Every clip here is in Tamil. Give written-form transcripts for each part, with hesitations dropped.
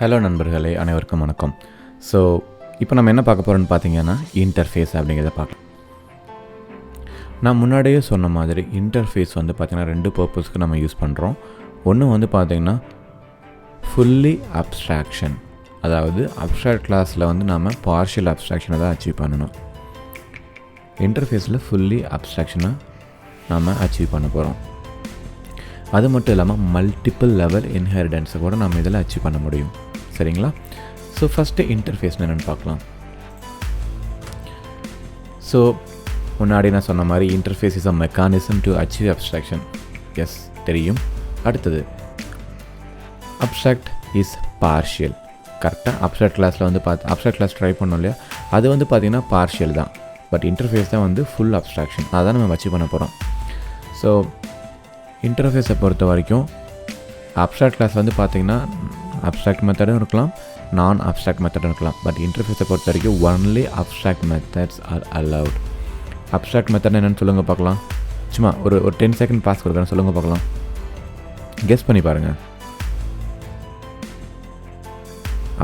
ஹலோ நண்பர்களே, அனைவருக்கும் வணக்கம். ஸோ இப்போ நம்ம என்ன பார்க்க போகிறோன்னு பார்த்தீங்கன்னா இன்டர்ஃபேஸ் அப்படிங்கிறத பார்க்கலாம். நான் முன்னாடியே சொன்ன மாதிரி இன்டர்ஃபேஸ் வந்து பார்த்திங்கன்னா 2 பர்பஸ்க்கு நம்ம யூஸ் பண்ணுறோம். ஒன்று வந்து பார்த்திங்கன்னா ஃபுல்லி அப்ஸ்ட்ராக்ஷன், அதாவது அப்ஸ்ட்ராக்ட் கிளாஸில் வந்து நம்ம பார்ஷியல் அப்ஸ்ட்ராக்ஷனை தான் அச்சீவ் பண்ணணும். இன்டர்ஃபேஸில் ஃபுல்லி அப்ஸ்ட்ராக்ஷனை நம்ம அச்சீவ் பண்ண போகிறோம். அது மட்டும் இல்லாமல் மல்டிபிள் லெவல் இன்ஹெரிடன்ஸை கூட நம்ம இதில் அச்சீவ் பண்ண முடியும். சரிங்களா? ஸோ ஃபஸ்ட்டு இன்டர்ஃபேஸ் என்னென்னு பார்க்கலாம். ஸோ முன்னாடி நான் சொன்ன மாதிரி interface is a mechanism to achieve abstraction. Yes, தெரியும். அடுத்தது அப்ஸ்ட்ராக்ட் இஸ் பார்ஷியல். கரெக்டாக அப்ஸ்ட்ராக்ட் கிளாஸில் வந்து அப்ஸ்ட்ராக்ட் கிளாஸ் ட்ரை பண்ணோம் இல்லையா, அது வந்து பார்த்திங்கன்னா பார்ஷியல் தான். பட் இன்டர்ஃபேஸ் தான் வந்து ஃபுல் அப்ஸ்ட்ராக்ஷன். அதான் நம்ம அச்சீவ் பண்ண போகிறோம். ஸோ இன்டர்ஃபேஸை பொறுத்த வரைக்கும் அப்ஸ்ட்ராக்ட் கிளாஸ் வந்து பார்த்திங்கன்னா அப்ஸ்ட்ராக்ட் மெத்தடும் இருக்கலாம், நான் அப்ஸ்ட்ராக்ட் மெத்தடும் இருக்கலாம். பட் இன்டர்ஃபேஸை பொறுத்த வரைக்கும் only abstract methods R allowed. Abstract method என்னென்னு சொல்லுங்கள் பார்க்கலாம். சும்மா ஒரு 10 செகண்ட் பாஸ் கொடுக்குறேன், சொல்லுங்கள் பார்க்கலாம். கெஸ் பண்ணி பாருங்கள்.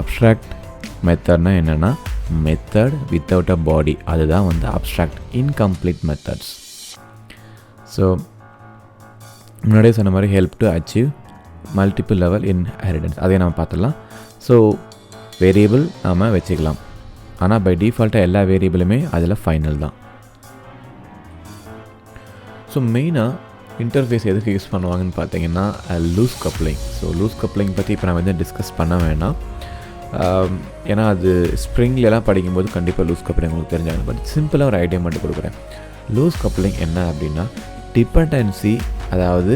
அப்ஸ்ட்ராக்ட் மெத்தட்னா என்னென்னா மெத்தட் வித்தவுட் அ பாடி, அதுதான் வந்து அப்ஸ்ட்ராக்ட். Incomplete methods. ஸோ முன்னாடியே சொன்ன மாதிரி help to achieve multiple level inheritance, அதே நம்ம பார்த்துடலாம். ஸோ வேரியபிள் நாம் வச்சுக்கலாம், ஆனால் பை டிஃபால்ட்டாக எல்லா வேரியபிளுமே அதில் ஃபைனல் தான். ஸோ மெயினாக இன்டர்ஃபேஸ் எதுக்கு யூஸ் பண்ணுவாங்கன்னு பார்த்தீங்கன்னா loose coupling. So loose coupling பற்றி இப்போ நான் வந்து டிஸ்கஸ் பண்ண வேணாம், ஏன்னா அது ஸ்ப்ரிங்லலாம் படிக்கும்போது கண்டிப்பாக லூஸ் கப்ளிங் உங்களுக்கு தெரிஞ்சாங்க. பட் சிம்பிளாக ஒரு ஐடியா மட்டும் கொடுக்குறேன். லூஸ் கப்ளிங் என்ன அப்படின்னா டிபெண்டன்சி, அதாவது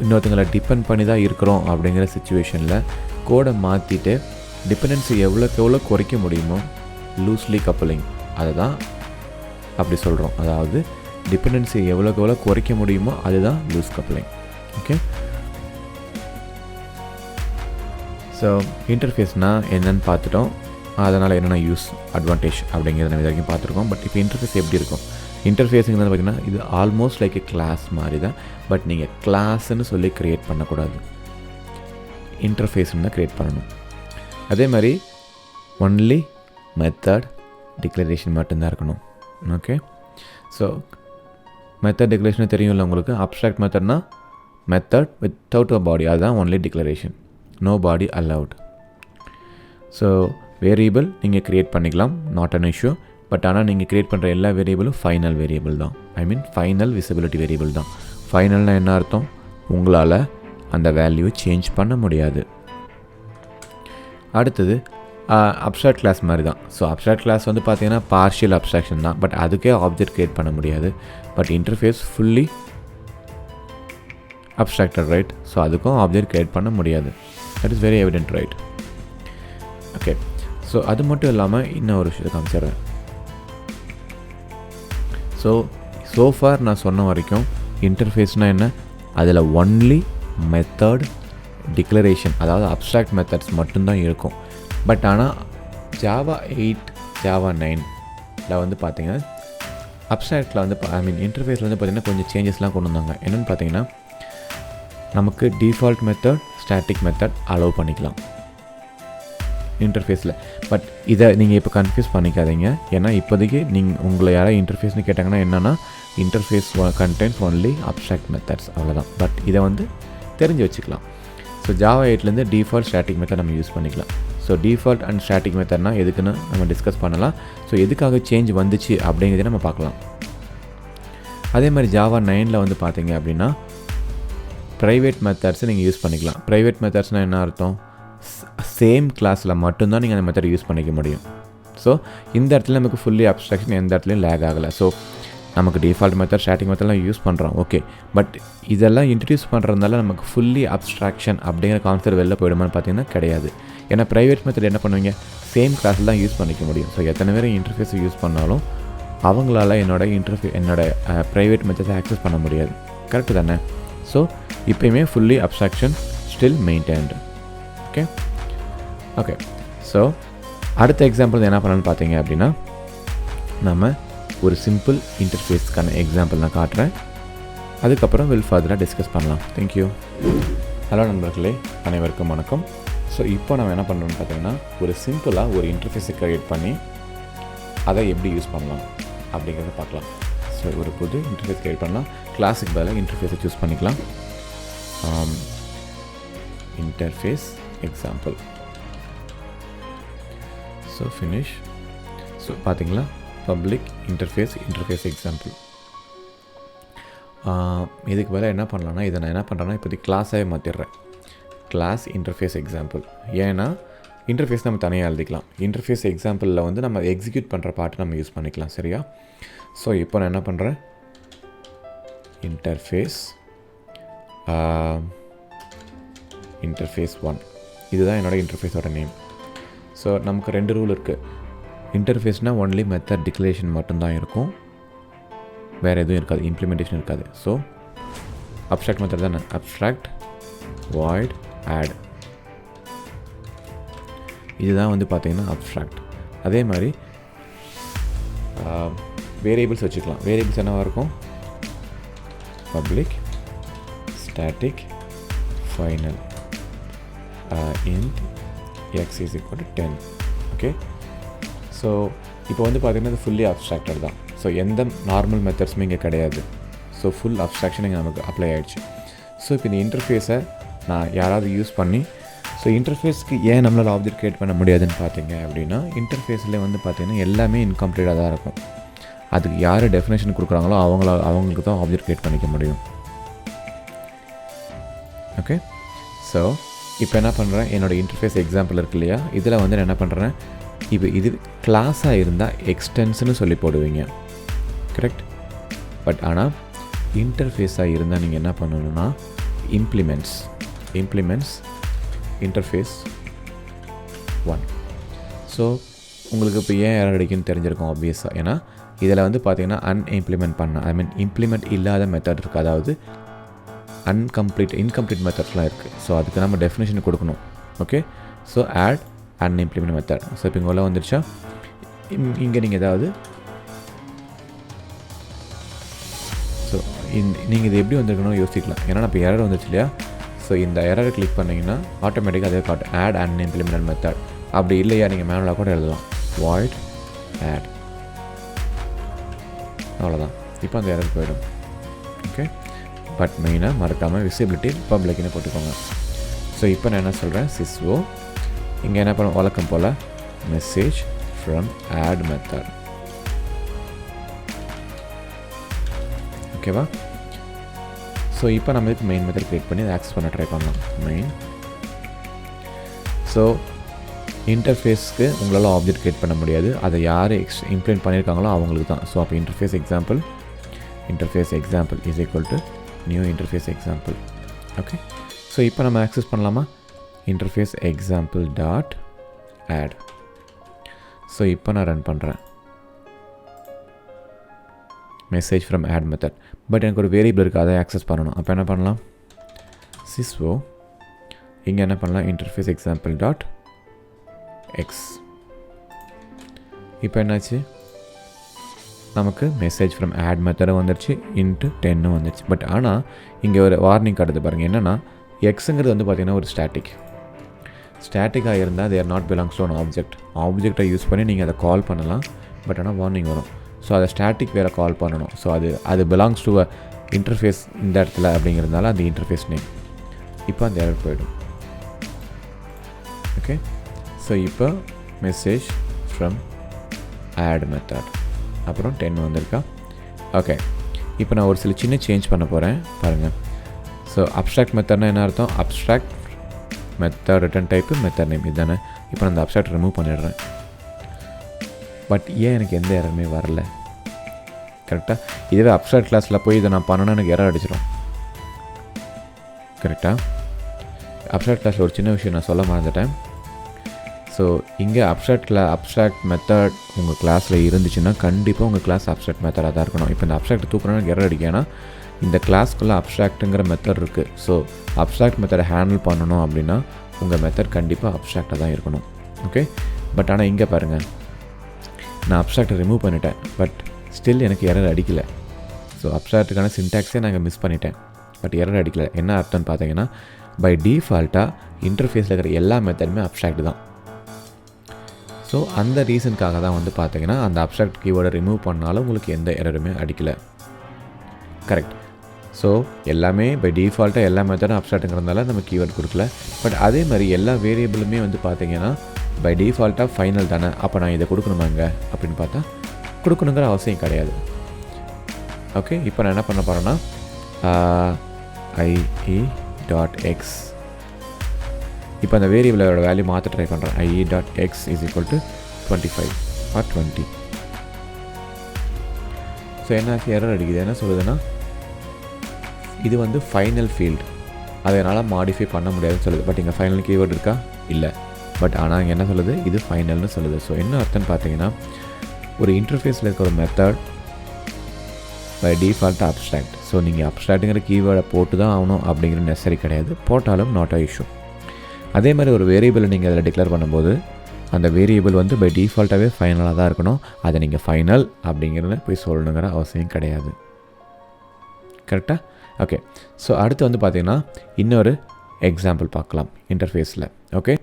இன்னொருத்தங்களை டிபெண்ட் பண்ணி தான் இருக்கிறோம் அப்படிங்கிற சுச்சுவேஷனில் கோடை மாற்றிட்டு டிபெண்டன்சி எவ்வளோக்கு எவ்வளோ குறைக்க முடியுமோ லூஸ்லி கப்ளிங், அதை தான் அப்படி சொல்கிறோம். அதாவது டிபெண்டன்சி எவ்வளோக்கு எவ்வளோ குறைக்க முடியுமோ அதுதான் லூஸ் கப்ளிங். ஓகே, ஸோ இன்டர்ஃபேஸ்னால் என்னென்னு பார்த்துட்டோம், அதனால் என்னென்ன யூஸ் அட்வான்டேஜ் அப்படிங்கிறத நம்ம இது வரைக்கும் பார்த்துருக்கோம். பட் இப்போ இன்டர்ஃபேஸ் எப்படி இருக்கும்? இன்டர்ஃபேஸுங்கிறது பார்த்திங்கன்னா இது ஆல்மோஸ்ட் லைக் எ கிளாஸ் மாதிரி தான். பட் நீங்கள் கிளாஸ்ன்னு சொல்லி க்ரியேட் பண்ணக்கூடாது, இன்டர்ஃபேஸ்ன்னு தான் க்ரியேட் பண்ணணும். அதே மாதிரி ஒன்லி மெத்தட் டிக்ளரேஷன் மட்டும்தான் இருக்கணும். ஓகே, ஸோ மெத்தட் டிக்ளரேஷன் தெரியும்ல உங்களுக்கு. அப்ஸ்ட்ராக்ட் மெத்தட்னா மெத்தட் வித்தவுட் அ பாடி, அதுதான் only declaration. No body allowed. So variable நீங்கள் க்ரியேட் பண்ணிக்கலாம், நாட் அன் இஷ்யூ. பட் ஆனால் நீங்கள் க்ரியேட் பண்ணுற எல்லா வேரியபிளும் ஃபைனல் வேரியபிள் தான். I mean final visibility variable தான். ஃபைனல்னால் என்ன அர்த்தம்? உங்களால் அந்த வேல்யூவை சேஞ்ச் பண்ண முடியாது. அடுத்தது அப்ஸ்ட்ராக்ட் கிளாஸ் மாதிரி தான். ஸோ அப்ஸ்ட்ராக்ட் கிளாஸ் வந்து பார்த்தீங்கன்னா பார்ஷியல் அப்ஸ்ட்ராக்ஷன் தான். பட் அதுக்கே ஆப்ஜெக்ட் க்ரியேட் பண்ண முடியாது. But interface fully abstracted, right? So அதுக்கும் ஆப்ஜெக்ட் க்ரியேட் பண்ண முடியாது. That is very evident, right? Okay, so அது மட்டும் இல்லாமல் இன்னும் ஒரு விஷயத்தை காமிச்சிடுறேன். ஸோ ஃபார் நான் சொன்ன வரைக்கும் இன்டர்ஃபேஸ்னால் என்ன? அதில் ஒன்லி மெத்தட் டிக்ளரேஷன், அதாவது அப்ஸ்ட்ராக்ட் மெத்தட்ஸ் மட்டும்தான் இருக்கும். பட் ஆனால் ஜாவா 8 ஜாவா 9 வந்து பார்த்திங்கன்னா அப்ஸ்ட்ராக்டில் வந்து இன்டர்ஃபேஸில் வந்து பார்த்திங்கன்னா கொஞ்சம் சேஞ்சஸ்லாம் கொண்டு வந்தாங்க. என்னென்னு பார்த்தீங்கன்னா நமக்கு default method, static method allow பண்ணிக்கலாம் இன்டர்ஃபேஸில். பட் இதை நீங்கள் இப்போ கன்ஃபியூஸ் பண்ணிக்காதீங்க. ஏன்னா இப்போதைக்கு உங்களை யாராவது இன்டர்ஃபேஸ்னு கேட்டாங்கன்னா என்னென்னா interface contents only abstract methods, அவ்வளோதான். பட் இதை வந்து தெரிஞ்சு வச்சுக்கலாம். ஸோ ஜாவா 8லேருந்து டிஃபால்ட் ஸ்டாட்டிக் மெத்தட் நம்ம யூஸ் பண்ணிக்கலாம். ஸோ டிஃபால்ட் அண்ட் ஸ்டாட்டிக் மெத்தட்னா எதுக்குன்னு நம்ம டிஸ்கஸ் பண்ணலாம். ஸோ எதுக்காக சேஞ்ச் வந்துச்சு அப்படிங்கிறத நம்ம பார்க்கலாம். அதே மாதிரி ஜாவா 9 வந்து பார்த்தீங்க அப்படின்னா ப்ரைவேட் மெத்தட்ஸை நீங்கள் யூஸ் பண்ணிக்கலாம். ப்ரைவேட் மெத்தட்ஸ்னால் என்ன அர்த்தம்? சேம் கிளாஸில் மட்டும்தான் நீங்கள் அந்த மெத்தட் யூஸ் பண்ணிக்க முடியும். ஸோ இந்த இடத்துல நமக்கு ஃபுல்லி அப்ஸ்ட்ராக்ஷன் எந்த இடத்துலையும் லேக் ஆகலை. ஸோ நமக்கு டிஃபால்ட் மெத்தட், ஸ்டாட்டிக் மெத்தட்லாம் யூஸ் பண்ணுறோம், ஓகே. பட் இதெல்லாம் இன்ட்ரடியூஸ் பண்ணுறதுனால நமக்கு ஃபுல்லி அப்ஸ்ட்ராக்ஷன் அப்படிங்கிற கான்செப்ட் வெளில போயிடுமான்னு பார்த்தீங்கன்னா கிடையாது. ஏன்னா ப்ரைவேட் மெத்தட் என்ன பண்ணுவீங்க? சேம் கிளாஸில் தான் யூஸ் பண்ணிக்க முடியும். ஸோ எத்தனை பேர் இன்டர்ஃபேஸை யூஸ் பண்ணாலும் அவங்களால என்னோட ப்ரைவேட் மெத்தட்ஸை ஆக்சஸ் பண்ண முடியாது. கரெக்டு தானே? ஸோ இப்போயுமே fully abstraction still maintained. Okay okay so அடுத்த எக்ஸாம்பிள் என்ன பண்ணலான்னு பார்த்தீங்க அப்படின்னா நம்ம ஒரு சிம்பிள் இன்டர்ஃபேஸ்க்கான எக்ஸாம்பிள் நான் காட்டுறேன். அதுக்கப்புறம் ஃபர்தராக டிஸ்கஸ் பண்ணலாம். தேங்க்யூ. ஹலோ நண்பர்களே, அனைவருக்கும் வணக்கம். ஸோ இப்போ நம்ம என்ன பண்ணுறோம்னு பார்த்தீங்கன்னா ஒரு சிம்பிளாக ஒரு இன்டர்ஃபேஸை க்ரியேட் பண்ணி அதை எப்படி யூஸ் பண்ணலாம் அப்படிங்கிறத பார்க்கலாம். ஸோ ஒரு புது இன்டர்ஃபேஸ் க்ரியேட் பண்ணலாம். கிளாஸுக்கு பதிலாக இன்டர்ஃபேஸை சூஸ் பண்ணிக்கலாம். Interface example. So finish. So பார்த்தீங்களா, பப்ளிக் இன்டர்ஃபேஸ் எக்ஸாம்பிள். இதுக்கு பதிலாக என்ன பண்ணலான்னா, இதை நான் என்ன பண்ணுறேன்னா இப்போதைக்கு கிளாஸாகவே மாற்றிடுறேன். Class interface example. ஏன்னா இன்டர்ஃபேஸ் நம்ம தனியாக எழுதிக்கலாம். இன்டர்ஃபேஸ் எக்ஸாம்பிளில் வந்து நம்ம எக்ஸிக்யூட் பண்ணுற பார்ட்டு நம்ம யூஸ் பண்ணிக்கலாம். சரியா? ஸோ இப்போ நான் என்ன பண்ணுறேன், இன்டர்ஃபேஸ் 1 இதுதான் என்னோடய இன்டர்ஃபேஸோட நேம். ஸோ நமக்கு 2 ரூல் இருக்குது. இன்டர்ஃபேஸ்னால் ஒன்லி மெத்தட் டிக்ளரேஷன் மட்டும்தான் இருக்கும், வேறு எதுவும் இருக்காது, இம்ப்ளிமெண்டேஷன் இருக்காது. ஸோ அப்ஸ்ட்ராக்ட் மெத்தட் தானே, அப்ஸ்ட்ராக்ட் void add. இதுதான் வந்து பார்த்தீங்கன்னா அப்ஸ்ட்ராக்ட். அதே மாதிரி வேரியபிள்ஸ் வச்சுக்கலாம். வேரியபிள்ஸ் என்னவாக இருக்கும், public static final int x is equal to 10. Okay, so இப்போ வந்து பார்த்தீங்கன்னா இது ஃபுல்லி அப்ஸ்ட்ராக்டட் தான். ஸோ எந்த நார்மல் மெத்தட்ஸுமே இங்கே கிடையாது. ஸோ ஃபுல் அப்ஸ்ட்ராக்ஷன் இங்கே நமக்கு அப்ளை ஆகிடுச்சு. ஸோ இப்போ இந்த இன்டர்ஃபேஸை நான் யாராவது யூஸ் பண்ணி, ஸோ இன்டர்ஃபேஸ்க்கு ஏன் நம்மளால் ஆப்ஜெக்ட் க்ரியேட் பண்ண முடியாதுன்னு பார்த்தீங்க அப்படின்னா, இன்டர்ஃபேஸில் வந்து பார்த்திங்கன்னா எல்லாமே இன்கம்ப்ளீட்டாக தான் இருக்கும். அதுக்கு யார் டெஃபினேஷன் கொடுக்குறாங்களோ அவங்களுக்கு தான் ஆப்ஜெக்ட் க்ரியேட் பண்ணிக்க முடியும். ஓகே, ஸோ இப்போ என்ன பண்ணுறேன், என்னோடய இன்டர்ஃபேஸ் எக்ஸாம்பிள் இருக்கு இல்லையா, இதில் வந்து நான் என்ன பண்ணுறேன், இப்போ இது கிளாஸாக இருந்தால் எக்ஸ்டென்ஸ்னு சொல்லி போடுவீங்க, கரெக்ட். பட் ஆனால் இன்டர்ஃபேஸாக இருந்தால் நீங்கள் என்ன பண்ணணுன்னா இம்ப்ளிமெண்ட்ஸ் இன்டர்ஃபேஸ் 1. ஸோ உங்களுக்கு இப்போ ஏன் எரர் அடிக்குன்னு தெரிஞ்சிருக்கும் ஆப்வியஸாக. ஏன்னா இதில் வந்து பார்த்தீங்கன்னா இம்ப்ளிமெண்ட் இல்லாத மெத்தட் இருக்குது, அதாவது இன்கம்ப்ளீட் மெத்தட்ஸ்லாம் இருக்குது. ஸோ அதுக்கு நம்ம டெஃபினேஷன் கொடுக்கணும். Okay, so add unimplement method. So இப்போ இங்கே உள்ள வந்துருச்சா, இங்கே நீங்கள் ஏதாவது ஸோ நீங்கள் இது எப்படி வந்திருக்கணும் யோசிக்கலாம். ஏன்னா இப்போ எரர் வந்துச்சு இல்லையா, ஸோ இந்த எரரை கிளிக் பண்ணிங்கன்னா ஆட்டோமேட்டிக்காக அதே காட்டும் ஆட் அன்இம்ப்ளிமெண்ட் மெத்தட். அப்படி இல்லையா நீங்கள் மேனுவலாக கூட எழுதலாம் void add. அவ்வளோதான், இப்போ அந்த எரர் போயிடும். ஓகே, பட் மெயினாக மறக்காமல் விசிபிலிட்டி பப்ளிக்னு போட்டுக்கோங்க. ஸோ இப்போ நான் என்ன சொல்கிறேன், syswo இங்கே என்ன பண்ண வழக்கம் போல் மெசேஜ் ஃப்ரம் ஆட் மெத்தட். ஓகேவா? ஸோ இப்போ நம்ம இதுக்கு மெயின் மெத்தட் க்ரியேட் பண்ணி அதை ஆக்சஸ் பண்ண ட்ரை பண்ணலாம். மெயின். ஸோ இன்டர்ஃபேஸ்க்கு உங்களால் ஆப்ஜெக்ட் க்ரியேட் பண்ண முடியாது, அதை யார் இம்ப்ளிமெண்ட் பண்ணியிருக்காங்களோ அவங்களுக்கு தான். ஸோ அப்போ interface example is equal to new interface example. Okay, so இப்போ நம்ம ஆக்சஸ் பண்ணலாமா, interface example dot add. So இப்போ நான் ரன் பண்ணுறேன் message from add method. But எனக்கு ஒரு வேரியபிள் இருக்குது, அதை ஆக்சஸ் பண்ணணும். அப்போ என்ன பண்ணலாம், syswo இங்கே என்ன பண்ணலாம், இன்டர்ஃபேஸ் எக்ஸாம்பிள் டாட் எக்ஸ். இப்போ என்னாச்சு, நமக்கு மெசேஜ் ஃப்ரம் ஆட் மெத்தடும் வந்துடுச்சு, இன்ட்டு 10 வந்துடுச்சு. பட் ஆனால் இங்கே ஒரு வார்னிங் காட்டுது பாருங்கள். என்னென்னா எக்ஸுங்கிறது வந்து பார்த்திங்கன்னா ஒரு ஸ்டாட்டிக்காக இருந்தால் there not belongs to an ஆப்ஜெக்டை யூஸ் பண்ணி நீங்கள் அதை கால் பண்ணலாம். பட் ஆனால் வார்னிங் வரும். ஸோ அதை ஸ்டாட்டிக் வேறு கால் பண்ணணும். ஸோ அது பிலாங்ஸ் டு அ இன்டர்ஃபேஸ் இந்த இடத்துல அப்படிங்கிறதுனால அந்த இன்டர்ஃபேஸ் நேம். இப்போ அந்த எரர் போயிடும். ஓகே, ஸோ இப்போ மெசேஜ் ஃப்ரம் ஆட் மெத்தட் அப்புறம் 10 வந்திருக்கா. ஓகே, இப்போ நான் ஒரு சில சின்ன சேஞ்ச் பண்ண போகிறேன் பாருங்கள். ஸோ அப்ஸ்ட்ராக்ட் மெத்தட்னா என்ன அர்த்தம், abstract method return type method name இதுதானே. இப்போ நான் அந்த அப்ஸ்ட்ராக்ட் ரிமூவ் பண்ணிடுறேன். பட் ஏன் எனக்கு எந்த எரருமே வரல, கரெக்டாக. இதுவே அப்ஸ்ட்ராக்ட் கிளாஸில் போய் இதை நான் பண்ணணும்னு எனக்கு எரர் அடிச்சிடும், கரெக்டாக. அப்ஸ்ட்ராக்ட் கிளாஸில் ஒரு சின்ன விஷயம் நான் சொல்ல மறந்துட்டேன். ஸோ இங்கே அப்ஸ்ட்ராக்ட் மெத்தட் உங்கள் கிளாஸில் இருந்துச்சுன்னா கண்டிப்பாக உங்கள் கிளாஸ் அப்ஸ்ட்ராக்ட் மெத்தடாக தான் இருக்கணும். இப்போ இந்த அப்ஸ்ட்ராக்ட் தூக்கணும்னு எரர் அடிக்கேன்னா இந்த கிளாஸ்க்குள்ளே அப்ஸ்ட்ராக்ட்டுங்கிற மெத்தட் இருக்குது. ஸோ அப்ஸ்ட்ராக்ட் மெத்தடை ஹேண்டில் பண்ணணும் அப்படின்னா உங்கள் மெத்தட் கண்டிப்பாக அப்ஸ்ட்ராக்டாக தான் இருக்கணும். ஓகே, பட் ஆனால் இங்கே பாருங்கள், நான் அப்ஸ்ட்ராக்டை ரிமூவ் பண்ணிட்டேன், பட் ஸ்டில் எனக்கு எரர் அடிக்கலை. ஸோ அப்ஸ்ட்ராக்ட்டுக்கான சின்டாக்ஸே நாங்கள் மிஸ் பண்ணிட்டேன், பட் எரர் அடிக்கலை. என்ன அர்த்தம்னு பார்த்தீங்கன்னா பை டிஃபால்ட்டாக இன்டர்ஃபேஸில் இருக்கிற எல்லா மெத்தடுமே அப்ஸ்ட்ராக்ட் தான். ஸோ அந்த ரீசனுக்காக தான் வந்து பார்த்தீங்கன்னா அந்த அப்ஸ்ட்ராக்ட் கீவேர்டை ரிமூவ் பண்ணாலும் உங்களுக்கு எந்த எரருமே அடிக்கலை. கரெக்ட். ஸோ எல்லாமே பை டிஃபால்ட்டாக எல்லா மெத்தடும் அப்ஸ்ட்ராக்ட்டுங்கிறதுனால நம்ம கீவேர்ட் கொடுக்கல. பட் அதே மாதிரி எல்லா வேரியபிளுமே வந்து பார்த்தீங்கன்னா பை டிஃபால்ட்டாக ஃபைனல் தானே, அப்போ நான் இதை கொடுக்கணுமாங்க அப்படின்னு பார்த்தா கொடுக்கணுங்கிற அவசியம் கிடையாது. ஓகே, இப்போ நான் என்ன பண்ண போகிறேன்னா IE.x இப்போ அந்த வேரியபிளோட வேல்யூ மாற்ற ட்ரை பண்ணுறேன். IE.x is equal to 25 or 20. So என்ன எரர் அடிக்குது, என்ன சொல்லுதுன்னா இது வந்து ஃபைனல் ஃபீல்டு, அதனால் மாடிஃபை பண்ண முடியாதுன்னு சொல்லுது. பட் இங்கே ஃபைனல் கீவேர்டு இருக்கா? இல்லை. பட் ஆனால் இங்கே என்ன சொல்லுது, இது ஃபைனல்னு சொல்லுது. ஸோ என்ன அர்த்தம்னு பார்த்தீங்கன்னா ஒரு இன்டர்ஃபேஸில் இருக்கிற ஒரு method by default abstract. So நீங்கள் அப்ஸ்ட்ராக்ட்டுங்கிற கீவேர்டை போட்டு தான் ஆகணும் அப்படிங்கிற நெசசரி கிடையாது, போட்டாலும் நாட் அ இஷ்யூ. அதே மாதிரி ஒரு வேரியபிளை நீங்கள் அதில் டிக்ளேர் பண்ணும்போது அந்த வேரியபிள் வந்து பை டிஃபால்ட்டாகவே ஃபைனலாக தான் இருக்கணும். அதை நீங்கள் ஃபைனல் அப்படிங்கிறத போய் சொல்லணுங்கிற அவசியம் கிடையாது. கரெக்டாக? ஓகே. ஸோ அடுத்து வந்து பார்த்திங்கன்னா இன்னொரு எக்ஸாம்பிள் பார்க்கலாம் இன்டர்ஃபேஸில். ஓகே,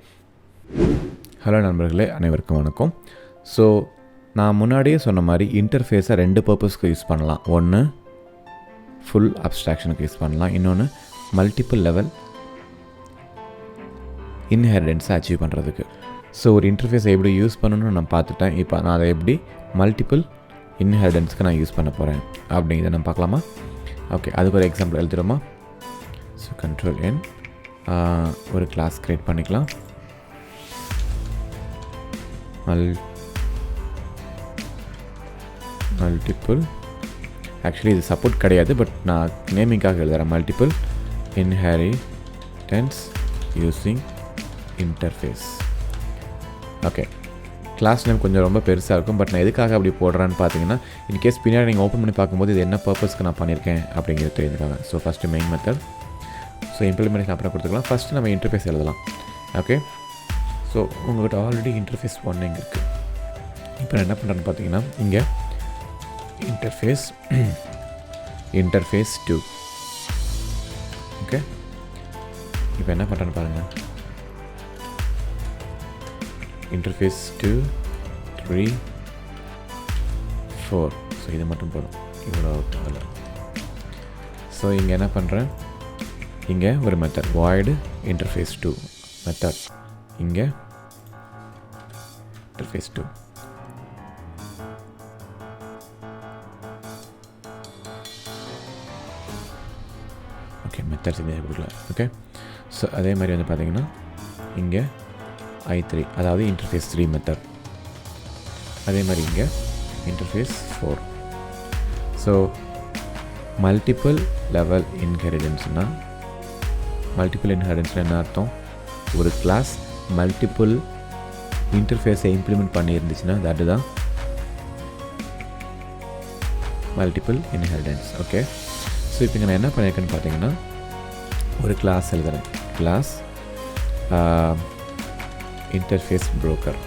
ஹலோ நண்பர்களே, அனைவருக்கும் வணக்கம். ஸோ நான் முன்னாடியே சொன்ன மாதிரி இன்டர்ஃபேஸை 2 பர்பஸ்க்கு யூஸ் பண்ணலாம். ஒன்று ஃபுல் அப்ஸ்ட்ராக்ஷனுக்கு யூஸ் பண்ணலாம், இன்னொன்று மல்டிபிள் லெவல் இன்ஹெரிடன்ஸை அச்சீவ் பண்ணுறதுக்கு. ஸோ ஒரு இன்டர்ஃபேஸை எப்படி யூஸ் பண்ணணும்னு நான் பார்த்துட்டேன். இப்போ நான் அதை எப்படி மல்டிபிள் இன்ஹெரிடன்ஸ்க்கு நான் யூஸ் பண்ண போகிறேன் அப்படிங்கிறத நம்ம பார்க்கலாமா? ஓகே, அதுக்கு ஒரு எக்ஸாம்பிள் எழுதுகிறோமா? ஸோ Ctrl+N ஒரு கிளாஸ் க்ரியேட் பண்ணிக்கலாம். மல்டிபிள், ஆக்சுவலி இது சப்போர்ட் கிடையாது, பட் நான் நேமிங்காக எழுதுகிறேன். Multiple inheritance using interface. Okay, class name கொஞ்சம் ரொம்ப பெருசாக இருக்கும், பட் நான் எதுக்காக அப்படி போடுறேன்னு பார்த்தீங்கன்னா இன்கேஸ் பின்னாடி நீங்கள் ஓப்பன் பண்ணி பார்க்கும்போது இது என்ன பர்பஸ்க்கு நான் பண்ணியிருக்கேன் அப்படிங்கிறது தெரிஞ்சுக்காங்க. So first main method, so implementation அப்புறம் கொடுத்துக்கலாம். ஃபஸ்ட்டு நம்ம இன்டர்ஃபேஸ் எழுதலாம். ஓகே, ஸோ உங்கள்கிட்ட ஆல்ரெடி இன்டர்ஃபேஸ் 1 இங்கே இருக்குது. இப்போ நான் என்ன பண்ணுறேன்னு பார்த்தீங்கன்னா இங்கே இன்டர்ஃபேஸ் 2. ஓகே, இப்போ என்ன பண்ணுறேன்னு பாருங்கள். இன்டர்ஃபேஸ் 2, 3, 4. ஸோ இது மட்டும் போதும், இவ்வளோ அவ்வளோ. ஸோ இங்கே என்ன பண்ணுறேன், இங்கே ஒரு மெத்தட் void interface 2 மெத்தட், இங்கே interface 2. ஓகே, மெத்தட்ஸ் இங்கே கொடுக்கல. ஓகே, ஸோ அதே மாதிரி வந்து பார்த்தீங்கன்னா இங்கே I3, அதாவது இன்டர்ஃபேஸ் 3 மெத்தட். அதே மாதிரி இங்கே இன்டர்ஃபேஸ் 4. ஸோ மல்டிபிள் லெவல் இன்ஹெரிடன்ஸ்னால் என்ன அர்த்தம்? ஒரு கிளாஸ் மல்டிபிள் இன்டர்ஃபேஸை இம்ப்ளிமெண்ட் பண்ணியிருந்துச்சுன்னா தட் தான் மல்டிபிள் இன்ஹெரிடன்ஸ். ஓகே, ஸோ இப்போ நான் என்ன பண்ணியிருக்கேன்னு பார்த்தீங்கன்னா ஒரு கிளாஸ் எழுதுகிறேன். Class interface broker.